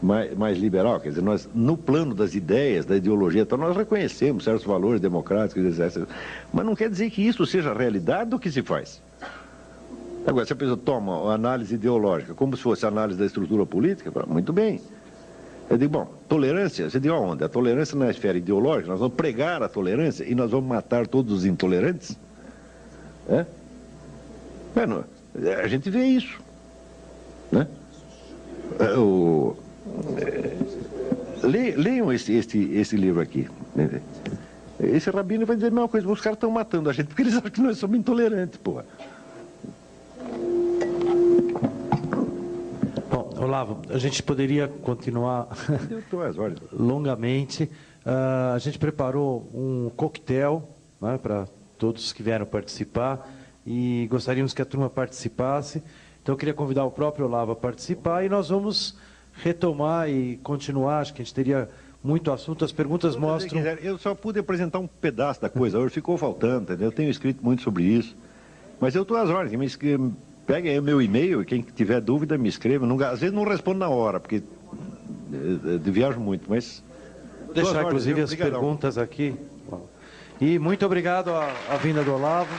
mais liberal, quer dizer, nós, no plano das ideias, da ideologia, então nós reconhecemos certos valores democráticos, etc. Mas não quer dizer que isso seja a realidade do que se faz. Agora, se a pessoa toma uma análise ideológica como se fosse a análise da estrutura política, muito bem. Eu digo, bom, tolerância, você diz aonde? A tolerância na esfera ideológica, nós vamos pregar a tolerância e nós vamos matar todos os intolerantes? É? Bueno, a gente vê isso, né? Leiam esse livro aqui. Esse rabino vai dizer a mesma coisa, os caras estão matando a gente porque eles acham que nós somos intolerantes, porra. Bom, Olavo, a gente poderia continuar longamente. A gente preparou um coquetel, né, para todos que vieram participar e gostaríamos que a turma participasse. Então, eu queria convidar o próprio Olavo a participar e nós vamos retomar e continuar. Acho que a gente teria muito assunto. As perguntas mostram... Eu só pude apresentar um pedaço da coisa, hoje ficou faltando, entendeu? Eu tenho escrito muito sobre isso. Mas eu estou às ordens. Peguem aí o meu e-mail e quem tiver dúvida me escreva. Às vezes não respondo na hora, porque viajo muito, mas... Vou deixar, inclusive, as perguntas aqui. E muito obrigado à vinda do Olavo.